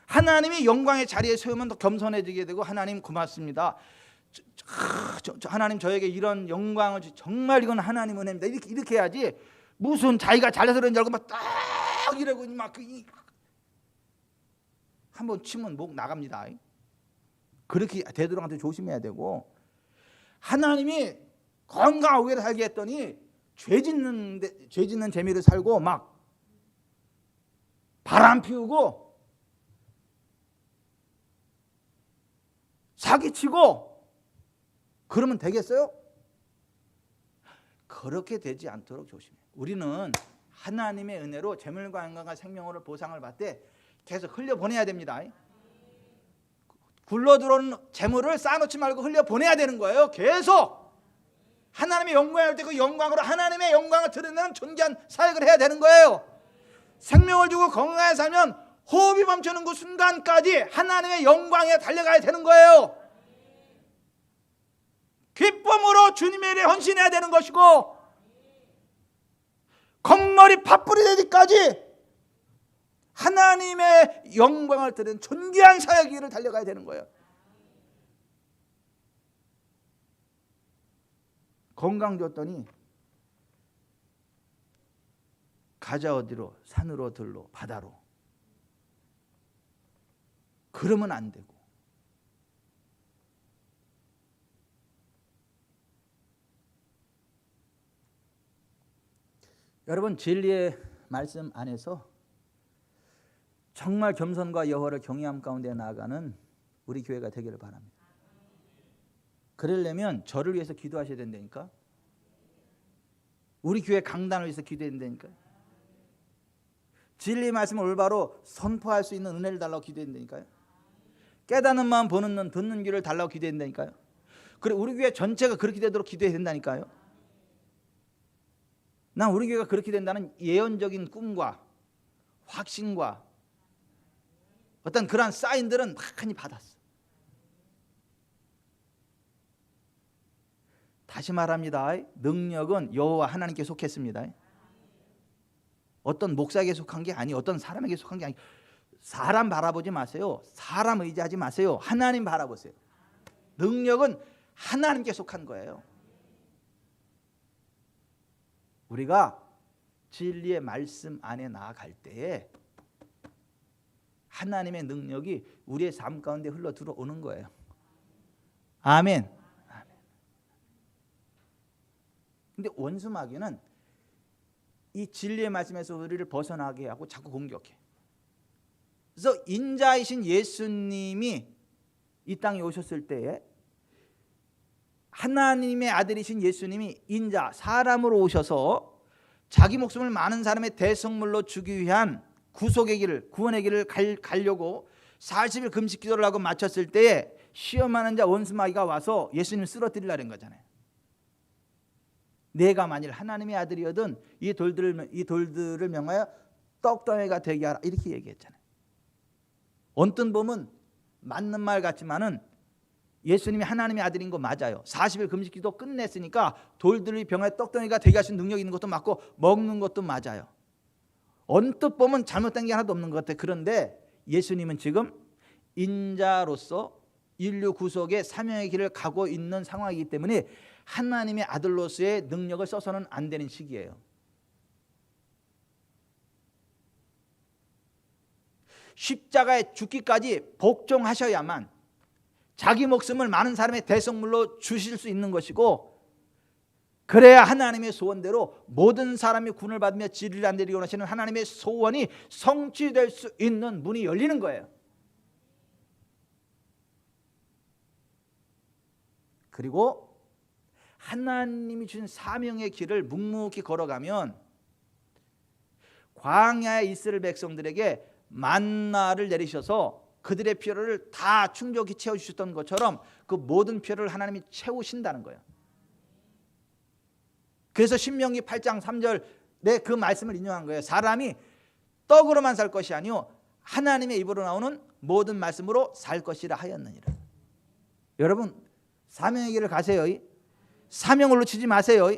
하나님이 영광의 자리에 세우면 더 겸손해지게 되고, 하나님 고맙습니다. 하나님 저에게 이런 영광을 정말 이건 하나님 은혜입니다. 이렇게 해야지. 무슨 자기가 잘해서 그런 줄 알고 막 딱 이러고 막 한번 치면 목 나갑니다. 그렇게 되도록 한테 조심해야 되고, 하나님이 건강하게 살게 했더니 죄 짓는 재미로 살고 막 바람 피우고 사기치고 그러면 되겠어요? 그렇게 되지 않도록 조심해요. 우리는 하나님의 은혜로 재물과 영광과 생명으로 보상을 받되 계속 흘려보내야 됩니다. 굴러들어오는 재물을 쌓아놓지 말고 흘려보내야 되는 거예요. 계속 하나님의 영광을 할 때 그 영광으로 하나님의 영광을 드러내는 존귀한 사역을 해야 되는 거예요. 생명을 주고 건강하게 살면 호흡이 멈추는 그 순간까지 하나님의 영광에 달려가야 되는 거예요. 기쁨으로 주님의 일에 헌신해야 되는 것이고 겉머리 팥불이 되기까지 하나님의 영광을 드리는 존귀한 사역의 길을 달려가야 되는 거예요. 건강 줬더니 가자 어디로? 산으로 들로 바다로. 그러면 안 되고 여러분 진리의 말씀 안에서 정말 겸손과 여호와를 경외함 가운데 나아가는 우리 교회가 되기를 바랍니다. 그러려면 저를 위해서 기도하셔야 된다니까. 우리 교회 강단을 위해서 기도해야 된다니까. 진리의 말씀을 올바로 선포할 수 있는 은혜를 달라고 기도해야 된다니까요. 깨닫는 마음 보는 눈 듣는 귀를 달라고 기도해야 된다니까요. 그리고 우리 교회 전체가 그렇게 되도록 기도해야 된다니까요. 난 우리 교회가 그렇게 된다는 예언적인 꿈과 확신과 어떤 그러한 사인들은 많이 받았어. 다시 말합니다. 능력은 여호와 하나님께 속했습니다. 어떤 목사에게 속한 게 아니, 어떤 사람에게 속한 게 아니. 사람 바라보지 마세요. 사람 의지하지 마세요. 하나님 바라보세요. 능력은 하나님께 속한 거예요. 우리가 진리의 말씀 안에 나아갈 때에 하나님의 능력이 우리의 삶 가운데 흘러 들어오는 거예요. 아멘. 근데 원수마귀는 이 진리의 말씀에서 우리를 벗어나게 하고 자꾸 공격해. 그래서 인자이신 예수님이 이 땅에 오셨을 때에 하나님의 아들이신 예수님이 인자 사람으로 오셔서 자기 목숨을 많은 사람의 대성물로 주기 위한 구속의 길을 구원의 길을 가려고 40일 금식 기도를 하고 마쳤을 때에 시험하는 자 원수마귀가 와서 예수님을 쓰러뜨리려는 거잖아요. 내가 만일 하나님의 아들이거든 이 돌들을 명하여 떡덩이가 되게 하라 이렇게 얘기했잖아요. 언뜻 보면 맞는 말 같지만은 예수님이 하나님의 아들인 거 맞아요. 40일 금식기도 끝냈으니까 돌들이 병에 떡덩이가 되게 하신 능력이 있는 것도 맞고 먹는 것도 맞아요. 언뜻 보면 잘못된 게 하나도 없는 것 같아요. 그런데 예수님은 지금 인자로서 인류 구속의 사명의 길을 가고 있는 상황이기 때문에 하나님의 아들로서의 능력을 써서는 안 되는 시기예요. 십자가에 죽기까지 복종하셔야만 자기 목숨을 많은 사람의 대성물로 주실 수 있는 것이고 그래야 하나님의 소원대로 모든 사람이 구원을 받으며 진리를 안되리기 원하시는 하나님의 소원이 성취될 수 있는 문이 열리는 거예요. 그리고 하나님이 주신 사명의 길을 묵묵히 걸어가면 광야에 이스라엘 백성들에게 만나를 내리셔서 그들의 필요를 다 충족히 채워주셨던 것처럼 그 모든 필요를 하나님이 채우신다는 거예요. 그래서 신명기 8장 3절에 그 말씀을 인용한 거예요. 사람이 떡으로만 살 것이 아니요 하나님의 입으로 나오는 모든 말씀으로 살 것이라 하였느니라. 여러분 사명의 길을 가세요. 사명을 놓치지 마세요.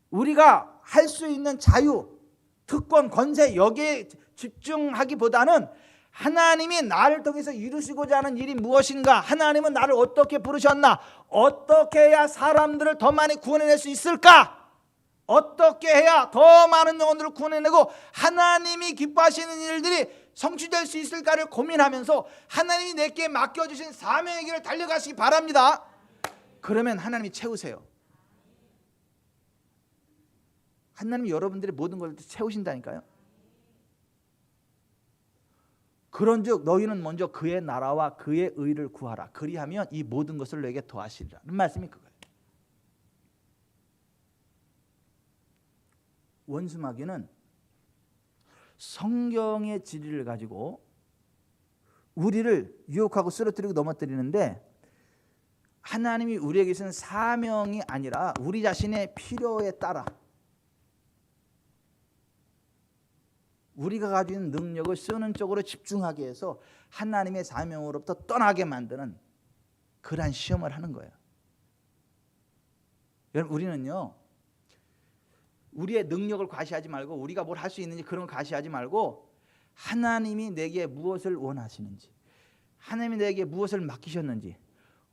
우리가 할 수 있는 자유, 특권, 권세 여기에 집중하기보다는 하나님이 나를 통해서 이루시고자 하는 일이 무엇인가, 하나님은 나를 어떻게 부르셨나, 어떻게 해야 사람들을 더 많이 구원해낼 수 있을까, 어떻게 해야 더 많은 영혼들을 구원해내고 하나님이 기뻐하시는 일들이 성취될 수 있을까를 고민하면서 하나님이 내게 맡겨주신 사명의 길을 달려가시기 바랍니다. 그러면 하나님이 채우세요. 하나님이 여러분들의 모든 걸 채우신다니까요. 그런즉 너희는 먼저 그의 나라와 그의 의를 구하라. 그리하면 이 모든 것을 너에게 더하시리라. 이 말씀이 그거예요. 원수마귀는 성경의 진리를 가지고 우리를 유혹하고 쓰러뜨리고 넘어뜨리는데, 하나님이 우리에게 주신 사명이 아니라 우리 자신의 필요에 따라 우리가 가지고 있는 능력을 쓰는 쪽으로 집중하게 해서 하나님의 사명으로부터 떠나게 만드는 그러한 시험을 하는 거예요. 여러분, 우리는요, 우리의 능력을 과시하지 말고 우리가 뭘 할 수 있는지 그런 걸 과시하지 말고 하나님이 내게 무엇을 원하시는지, 하나님이 내게 무엇을 맡기셨는지,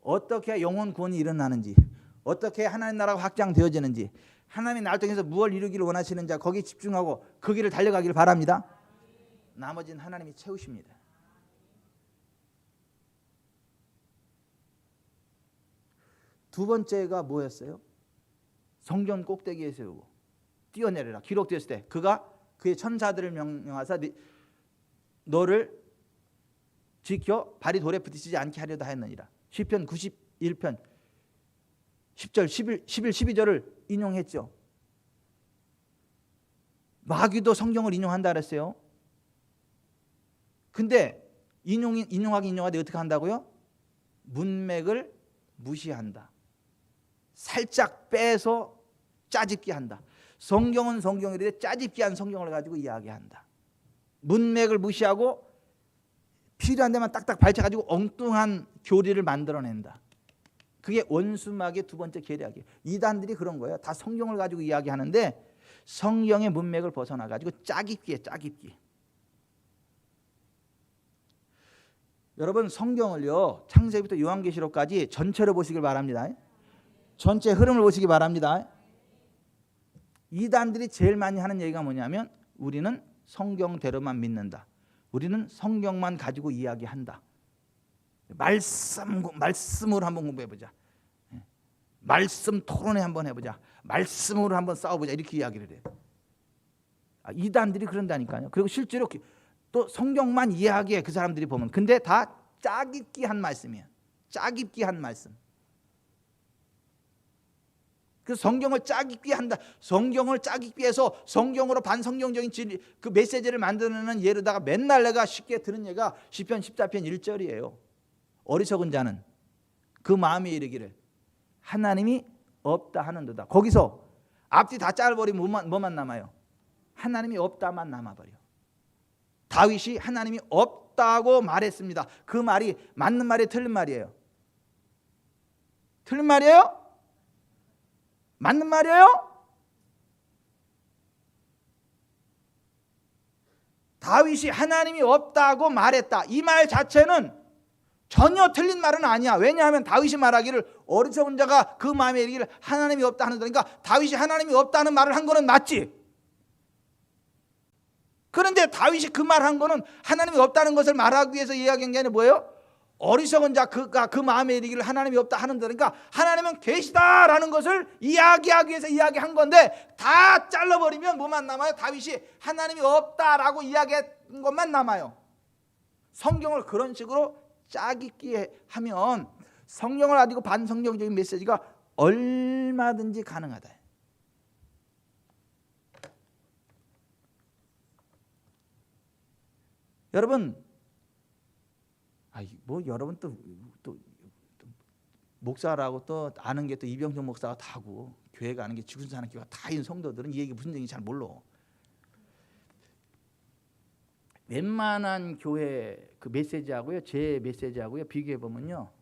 어떻게 해야 영혼 구원이 일어나는지, 어떻게 해야 하나님 나라가 확장되어지는지, 하나님이 나를 통해서 무엇을 이루기를 원하시는지 거기에 집중하고 그 길을 달려가기를 바랍니다. 나머지는 하나님이 채우십니다. 두 번째가 뭐였어요? 성전 꼭대기에 세우고 뛰어내려라. 기록되었을 때 그가 그의 천사들을 명령하사 너를 지켜 발이 돌에 부딪히지 않게 하려다 했느니라. 시편 91편 10절 11, 12절을 인용했죠. 마귀도 성경을 인용한다 그랬어요. 근데 인용하기 어떻게 한다고요? 문맥을 무시한다. 살짝 빼서 짜집기 한다. 성경은 성경이래 짜집기한 성경을 가지고 이야기한다. 문맥을 무시하고 필요한 데만 딱딱 발쳐가지고 엉뚱한 교리를 만들어낸다. 그게 원수마귀의 두 번째 계략이에요. 이단들이 그런 거예요. 다 성경을 가지고 이야기하는데 성경의 문맥을 벗어나가지고 짜깁기에 짜깁기. 여러분, 성경을요, 창세기부터 요한계시록까지 전체로 보시길 바랍니다. 전체 흐름을 보시기 바랍니다. 이단들이 제일 많이 하는 얘기가 뭐냐면 우리는 성경대로만 믿는다. 우리는 성경만 가지고 이야기한다. 말씀으로 한번 공부해보자. 말씀 토론회 한번 해보자. 말씀으로 한번 싸워보자. 이렇게 이야기를 해요. 이단들이 그런다니까요. 그리고 실제로 또 성경만 이야기해, 그 사람들이 보면. 근데 다 짜깁기 한 말씀이에요. 짜깁기 한 말씀. 그 성경을 짜깁기 한다. 성경을 짜깁기해서 성경으로 반성경적인 진리, 그 메시지를 만드는 예로다가 맨날 내가 쉽게 들은 예가 시편 14편 1절이에요. 어리석은 자는 그 마음에 이르기를 하나님이 없다 하는도다. 거기서 앞뒤 다 짜버리면 뭐만 남아요? 하나님이 없다만 남아버려. 다윗이 하나님이 없다고 말했습니다. 그 말이 맞는 말이에요, 틀린 말이에요? 틀린 말이에요? 맞는 말이에요? 다윗이 하나님이 없다고 말했다. 이 말 자체는 전혀 틀린 말은 아니야. 왜냐하면 다윗이 말하기를 어리석은 자가 그 마음에 이르기를 하나님이 없다 하는 거니까 다윗이 하나님이 없다는 말을 한 거는 맞지. 그런데 다윗이 그 말한 거는 하나님이 없다는 것을 말하기 위해서 이야기한 게 아니라 뭐예요? 어리석은 자 그가 그 마음에 이르기를 하나님이 없다 하는 거니까 하나님은 계시다라는 것을 이야기하기 위해서 이야기한 건데 다 잘라버리면 뭐만 남아요? 다윗이 하나님이 없다라고 이야기한 것만 남아요. 성경을 그런 식으로 짜깁기 하면 성경을 가지고 반성경적인 메시지가 얼마든지 가능하다. 여러분, 여러분 또 목사라고 또 아는 게 또 이병정 목사가 다고 교회가 아는 게 지구촌 교회가 다 있는 성도들은 이 얘기 무슨 얘기인지 잘 몰라. 웬만한 교회 그 메시지하고요, 제 메시지하고요 비교해 보면요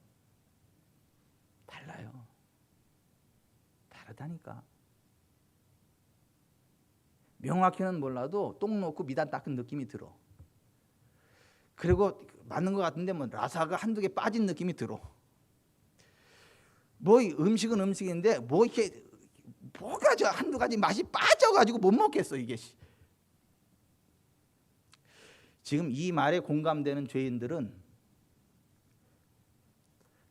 달라요. 다르다니까. 명확히는 몰라도 똥 놓고 미단 닦은 느낌이 들어. 그리고 맞는 것 같은데 라사가 한두 개 빠진 느낌이 들어. 음식은 음식인데 이렇게 뭐가 한두 가지 맛이 빠져가지고 못 먹겠어 이게. 지금 이 말에 공감되는 죄인들은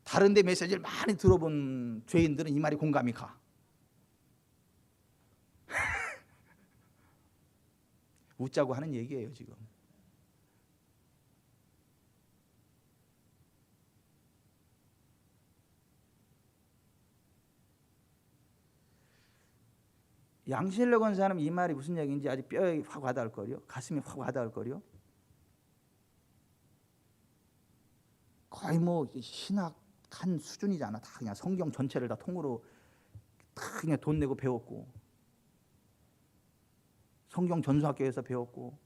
다른 데 메시지를 많이 들어본 죄인들은 이 말에 공감이 가. 웃자고 하는 얘기예요 지금. 양실로 권사님 이 말이 무슨 얘기인지 아주 뼈에 확 와닿을 거요. 가슴이 확 와닿을 거요. 거의 뭐 신학 한 수준이잖아. 다 그냥 성경 전체를 다 통으로 다 그냥 돈 내고 배웠고, 성경 전수학교에서 배웠고,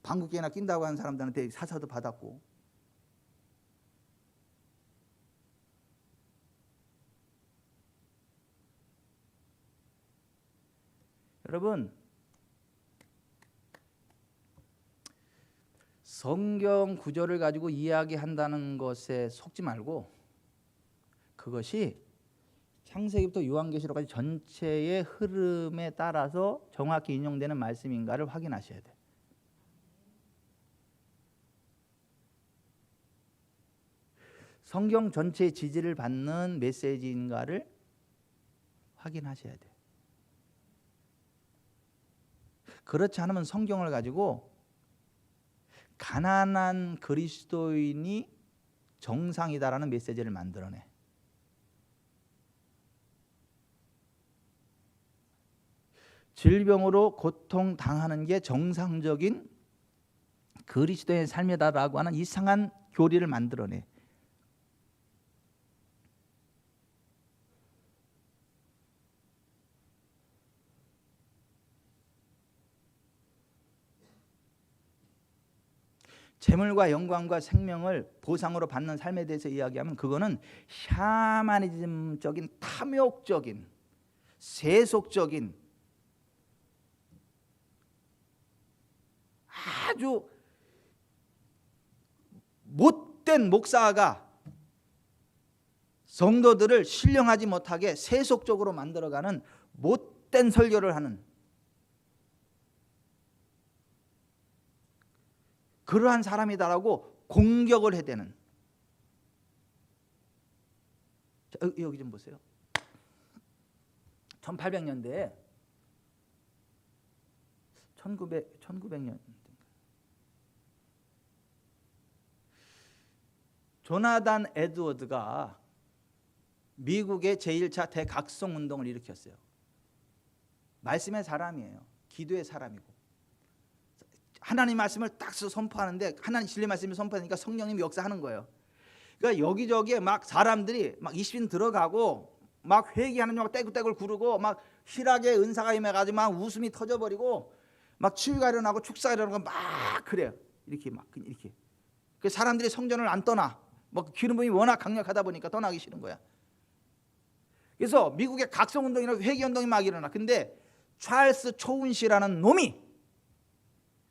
방국계나 낀다고 하는 사람들한테 사서도 받았고. 여러분, 성경 구절을 가지고 이야기한다는 것에 속지 말고 그것이 창세기부터 요한계시록까지 전체의 흐름에 따라서 정확히 인용되는 말씀인가를 확인하셔야 돼. 성경 전체의 지지를 받는 메시지인가를 확인하셔야 돼. 그렇지 않으면 성경을 가지고 가난한 그리스도인이 정상이다라는 메시지를 만들어내. 질병으로 고통당하는 게 정상적인 그리스도의 삶이다라고 하는 이상한 교리를 만들어내. 재물과 영광과 생명을 보상으로 받는 삶에 대해서 이야기하면 그거는 샤머니즘적인 탐욕적인 세속적인 아주 못된 목사가 성도들을 신령하지 못하게 세속적으로 만들어가는 못된 설교를 하는 그러한 사람이다라고 공격을 해대는. 여기 좀 보세요. 1800년대에 1900년 조나단 에드워드가 미국의 제1차 대각성 운동을 일으켰어요. 말씀의 사람이에요. 기도의 사람이고. 하나님 말씀을 딱 선포하는데 하나님 진리 말씀을 선포하니까 성령님이 역사하는 거예요. 그러니까 여기저기에 막 사람들이 막 20인 들어가고 막 회개하는 막 떼굴떼굴 구르고 막 희락의 은사가 임해가지고 막 웃음이 터져버리고 막 치유가 일어나고 축사가 일어나고 막 그래요. 이렇게 막 이렇게. 그 사람들이 성전을 안 떠나. 뭐 기름 부음이 워낙 강력하다 보니까 떠나기 싫은 거야. 그래서 미국의 각성 운동이나 회개 운동이 막 일어나. 근데 찰스 초운시라는 놈이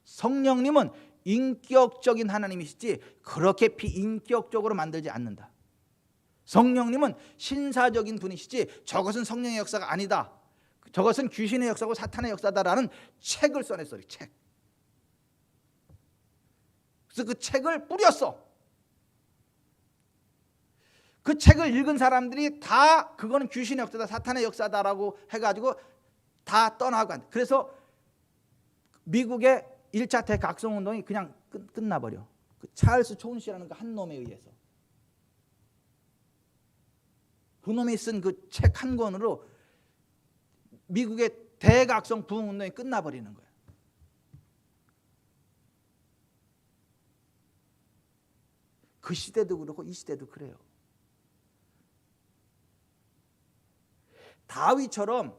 성령님은 인격적인 하나님이시지 그렇게 비인격적으로 만들지 않는다. 성령님은 신사적인 분이시지 저것은 성령의 역사가 아니다. 저것은 귀신의 역사고 사탄의 역사다라는 책을 써냈어요. 책. 그래서 그 책을 뿌렸어. 그 책을 읽은 사람들이 다 그거는 귀신의 역사다 사탄의 역사다라고 해가지고 다 떠나고. 그래서 미국의 1차 대각성운동이 그냥 끝나버려. 그 찰스 초운시라는 그 한 놈에 의해서. 그 놈이 쓴 그 책 한 권으로 미국의 대각성 부흥운동이 끝나버리는 거야. 그 시대도 그렇고 이 시대도 그래요. 다윗처럼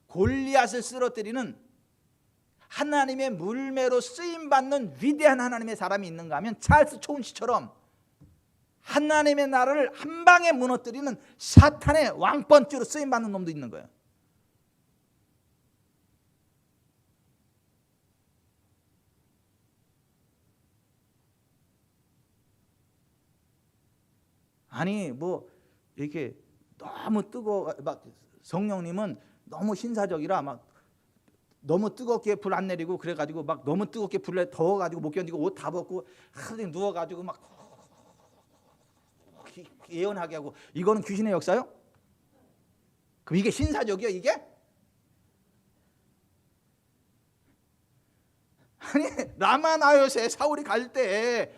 골리앗을 쓰러뜨리는 하나님의 물매로 쓰임받는 위대한 하나님의 사람이 있는가 하면 찰스 초운시처럼 하나님의 나라를 한 방에 무너뜨리는 사탄의 왕번주로 쓰임받는 놈도 있는 거예요. 아니 뭐 이렇게 너무 뜨거워 막 성령님은 너무 신사적이라 막 너무 뜨겁게 불 안 내리고 그래가지고 막 너무 뜨겁게 불에 더워가지고 못 견디고 옷 다 벗고 하루 누워가지고 막 예언하게 하고 이거는 귀신의 역사요? 그럼 이게 신사적이요 이게? 아니 라마나요세 사울이 갈 때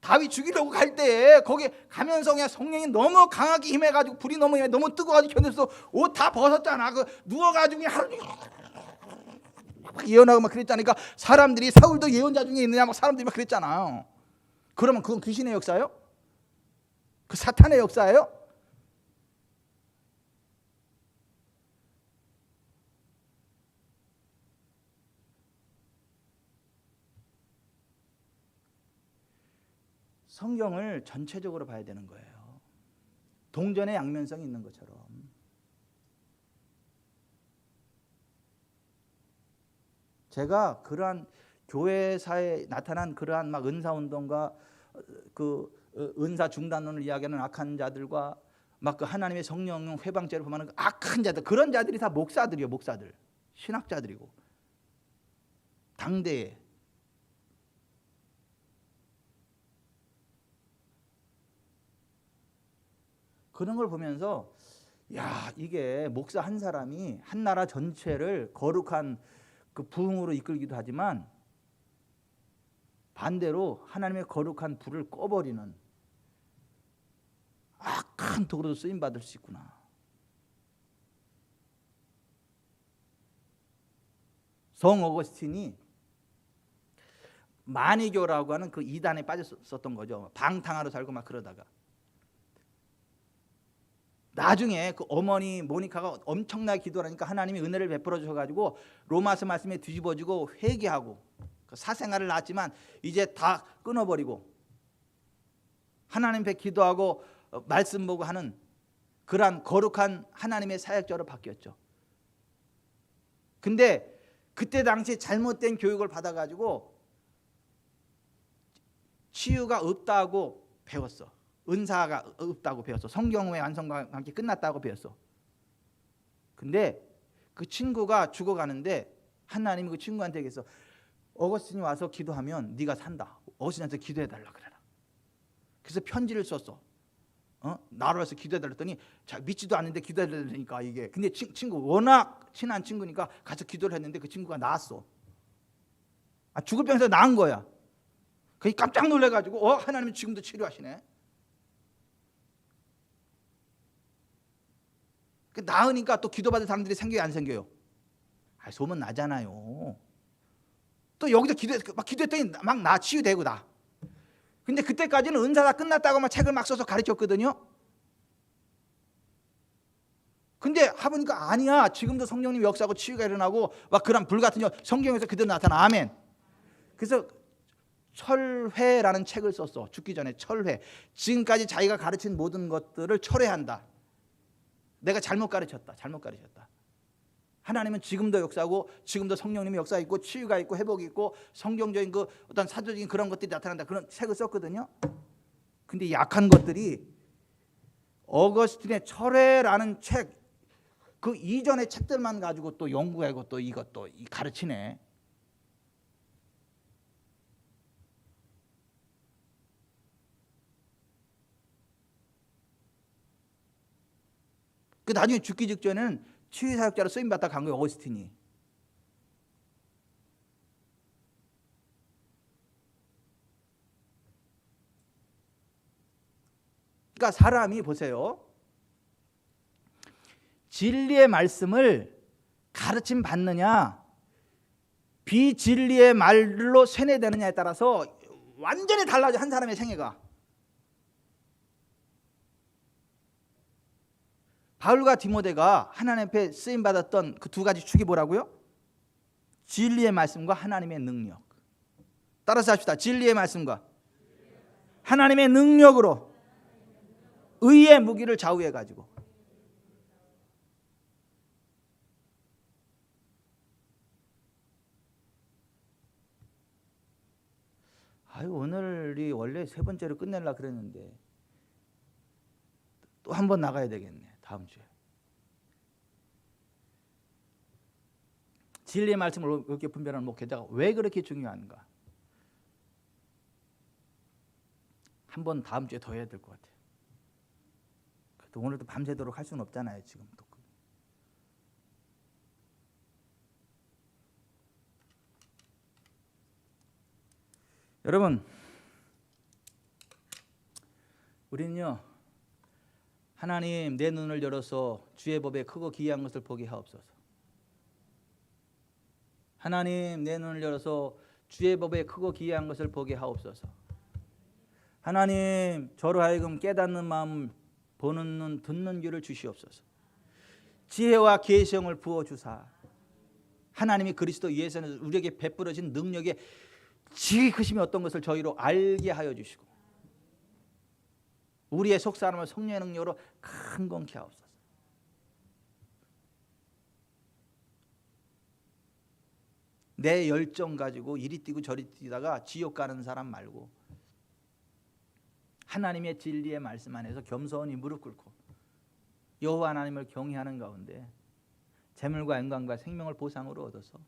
다윗 죽이려고 갈 때 거기 가면서 그냥 성령이 너무 강하게 힘해가지고 불이 너무 뜨거워가지고 견뎌서 옷 다 벗었잖아. 그 누워가지고 그냥 하루 종일 예언하고 막 그랬자니까 사람들이 사울도 예언자 중에 있느냐 막 사람들이 막 그랬잖아요. 그러면 그건 귀신의 역사예요? 그 사탄의 역사예요? 성경을 전체적으로 봐야 되는 거예요. 동전의 양면성이 있는 것처럼. 제가 그러한 교회사에 나타난 그러한 막 은사운동과 그 은사 중단론을 이야기하는 악한 자들과 막 그 하나님의 성령 회방죄를 범하는 그 악한 자들, 그런 자들이 다 목사들이요. 목사들, 신학자들이고 당대에. 그런 걸 보면서 야, 이게 목사 한 사람이 한 나라 전체를 거룩한 그 부흥으로 이끌기도 하지만 반대로 하나님의 거룩한 불을 꺼버리는 악한 도구로도 쓰임 받을 수 있구나. 성 어거스틴이 마니교라고 하는 그 이단에 빠졌었던 거죠. 방탕하러 살고 막 그러다가 나중에 그 어머니 모니카가 엄청나게 기도하니까 하나님이 은혜를 베풀어 주셔가지고 로마서 말씀에 뒤집어지고 회개하고 사생활을 낳았지만 이제 다 끊어버리고 하나님 앞에 기도하고 말씀 보고 하는 그러한 거룩한 하나님의 사역자로 바뀌었죠. 근데 그때 당시 잘못된 교육을 받아가지고 치유가 없다고 배웠어. 은사가 없다고 배웠어. 성경의 완성과 함께 끝났다고 배웠어. 근데 그 친구가 죽어가는데 하나님이 그 친구한테 얘기했어. 어거스틴이 와서 기도하면 네가 산다. 어거스틴한테 기도해달라 그래라. 그래서 편지를 썼어. 나로 해서 기도해달라 했더니 믿지도 않는데 기도해달라니까 이게. 근데 친구 워낙 친한 친구니까 가서 기도를 했는데 그 친구가 나았어. 죽을 병에서 나은 거야. 그게 깜짝 놀래가지고 하나님이 지금도 치료하시네. 나으니까 또 기도받을 사람들이 생겨요, 안 생겨요? 소문 나잖아요. 또 여기서 기도했더니 막 나 치유되고 나. 근데 그때까지는 은사 다 끝났다고 막 책을 막 써서 가르쳤거든요. 근데 해보니까 아니야. 지금도 성령님 역사하고 치유가 일어나고 막 그런 불같은 성경에서 그대로 나타나. 아멘. 그래서 철회라는 책을 썼어. 죽기 전에 철회. 지금까지 자기가 가르친 모든 것들을 철회한다. 내가 잘못 가르쳤다. 하나님은 지금도 역사하고 지금도 성령님의 역사 있고 치유가 있고 회복이 있고 성경적인 그 어떤 사조적인 그런 것들이 나타난다. 그런 책을 썼거든요. 근데 약한 것들이 어거스틴의 철회라는 책, 그 이전의 책들만 가지고 또 연구하고 또 이것도 가르치네. 그 나중에 죽기 직전에는 치유 사역자로 쓰임 받다 간 거예요, 어거스틴이. 그러니까 사람이 보세요. 진리의 말씀을 가르침 받느냐 비진리의 말로 세뇌되느냐에 따라서 완전히 달라져. 한 사람의 생애가. 바울과 디모데가 하나님 앞에 쓰임 받았던 그 두 가지 축이 뭐라고요? 진리의 말씀과 하나님의 능력. 따라서 합시다. 진리의 말씀과 하나님의 능력으로 의의 무기를 좌우해 가지고. 오늘이 원래 세 번째로 끝내려고 그랬는데 또 한 번 나가야 되겠네. 다음 주에. 진리의 말씀을 이렇게 분별하는 목회자가 왜 그렇게 중요한가? 한 번 다음 주에 더 해야 될 것 같아요. 또 오늘도 밤새도록 할 수는 없잖아요. 지금 또. 여러분, 우리는요, 하나님 내 눈을 열어서 주의 법에 크고 기이한 것을 보게 하옵소서. 하나님 내 눈을 열어서 주의 법에 크고 기이한 것을 보게 하옵소서. 하나님 저로 하여금 깨닫는 마음, 보는 눈, 듣는 귀를 주시옵소서. 지혜와 계시형을 부어주사 하나님이 그리스도 예수는 우리에게 베풀어진 능력의 지극히 크심이 어떤 것을 저희로 알게 하여 주시고 우리의 속사람을 성령의 능력으로 강건케 하옵소서. 내 열정 가지고 이리 뛰고 저리 뛰다가 지옥 가는 사람 말고 하나님의 진리의 말씀 안에서 겸손히 무릎 꿇고 여호와 하나님을 경외하는 가운데 재물과 영광과 생명을 보상으로 얻어서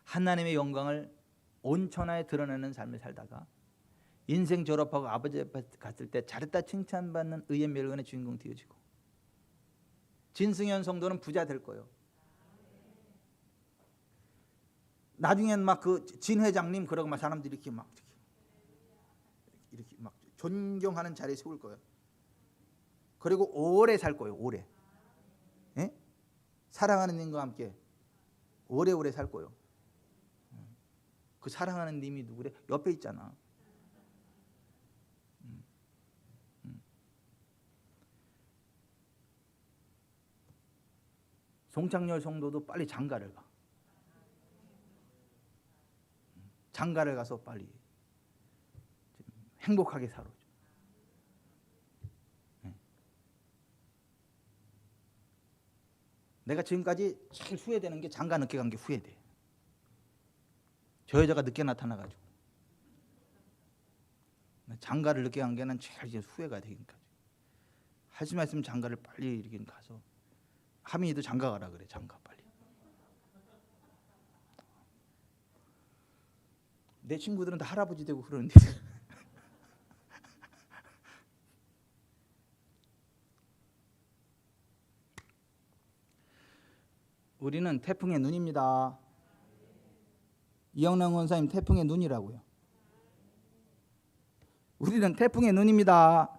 하나님의 영광을 온 천하에 드러내는 삶을 살다가 인생 졸업하고 아버지 앞에 갔을 때 잘했다 칭찬받는 의의 멸관의 주인공 되어지고 진승현 성도는 부자 될 거예요. 나중엔 막 그 진 회장님 그러고 막 사람들이 이렇게 막 존경하는 자리에 세울 거예요. 그리고 오래 살 거예요. 오래. 예? 사랑하는 님과 함께 오래오래 살 거예요. 그 사랑하는 님이 누구래? 옆에 있잖아. 송창열 성도도 빨리 장가를 가. 장가를 가서 빨리 행복하게 살아. 내가 지금까지 제일 후회되는 게 장가 늦게 간 게 후회돼. 저 여자가 늦게 나타나가지고 장가를 늦게 간 게 난 제일 이제 후회가 되니까. 할 수만 있으면 장가를 빨리 이렇게 가서 하민이도 장가 가라 그래. 장가 빨리. 내 친구들은 다 할아버지 되고 그러는데 우리는 태풍의 눈입니다. 이영남 원사님 태풍의 눈이라고요. 우리는 태풍의 눈입니다.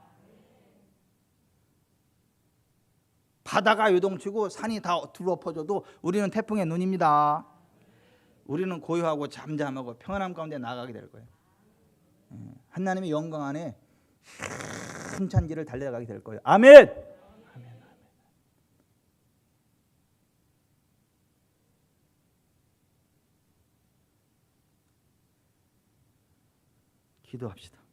바다가 요동치고 산이 다 둘러퍼져도 우리는 태풍의 눈입니다. 우리는 고요하고 잠잠하고 평안함 가운데 나아가게 될 거예요. 하나님의 영광 안에 힘찬 길을 달려가게 될 거예요. 아멘. 아멘. 기도합시다.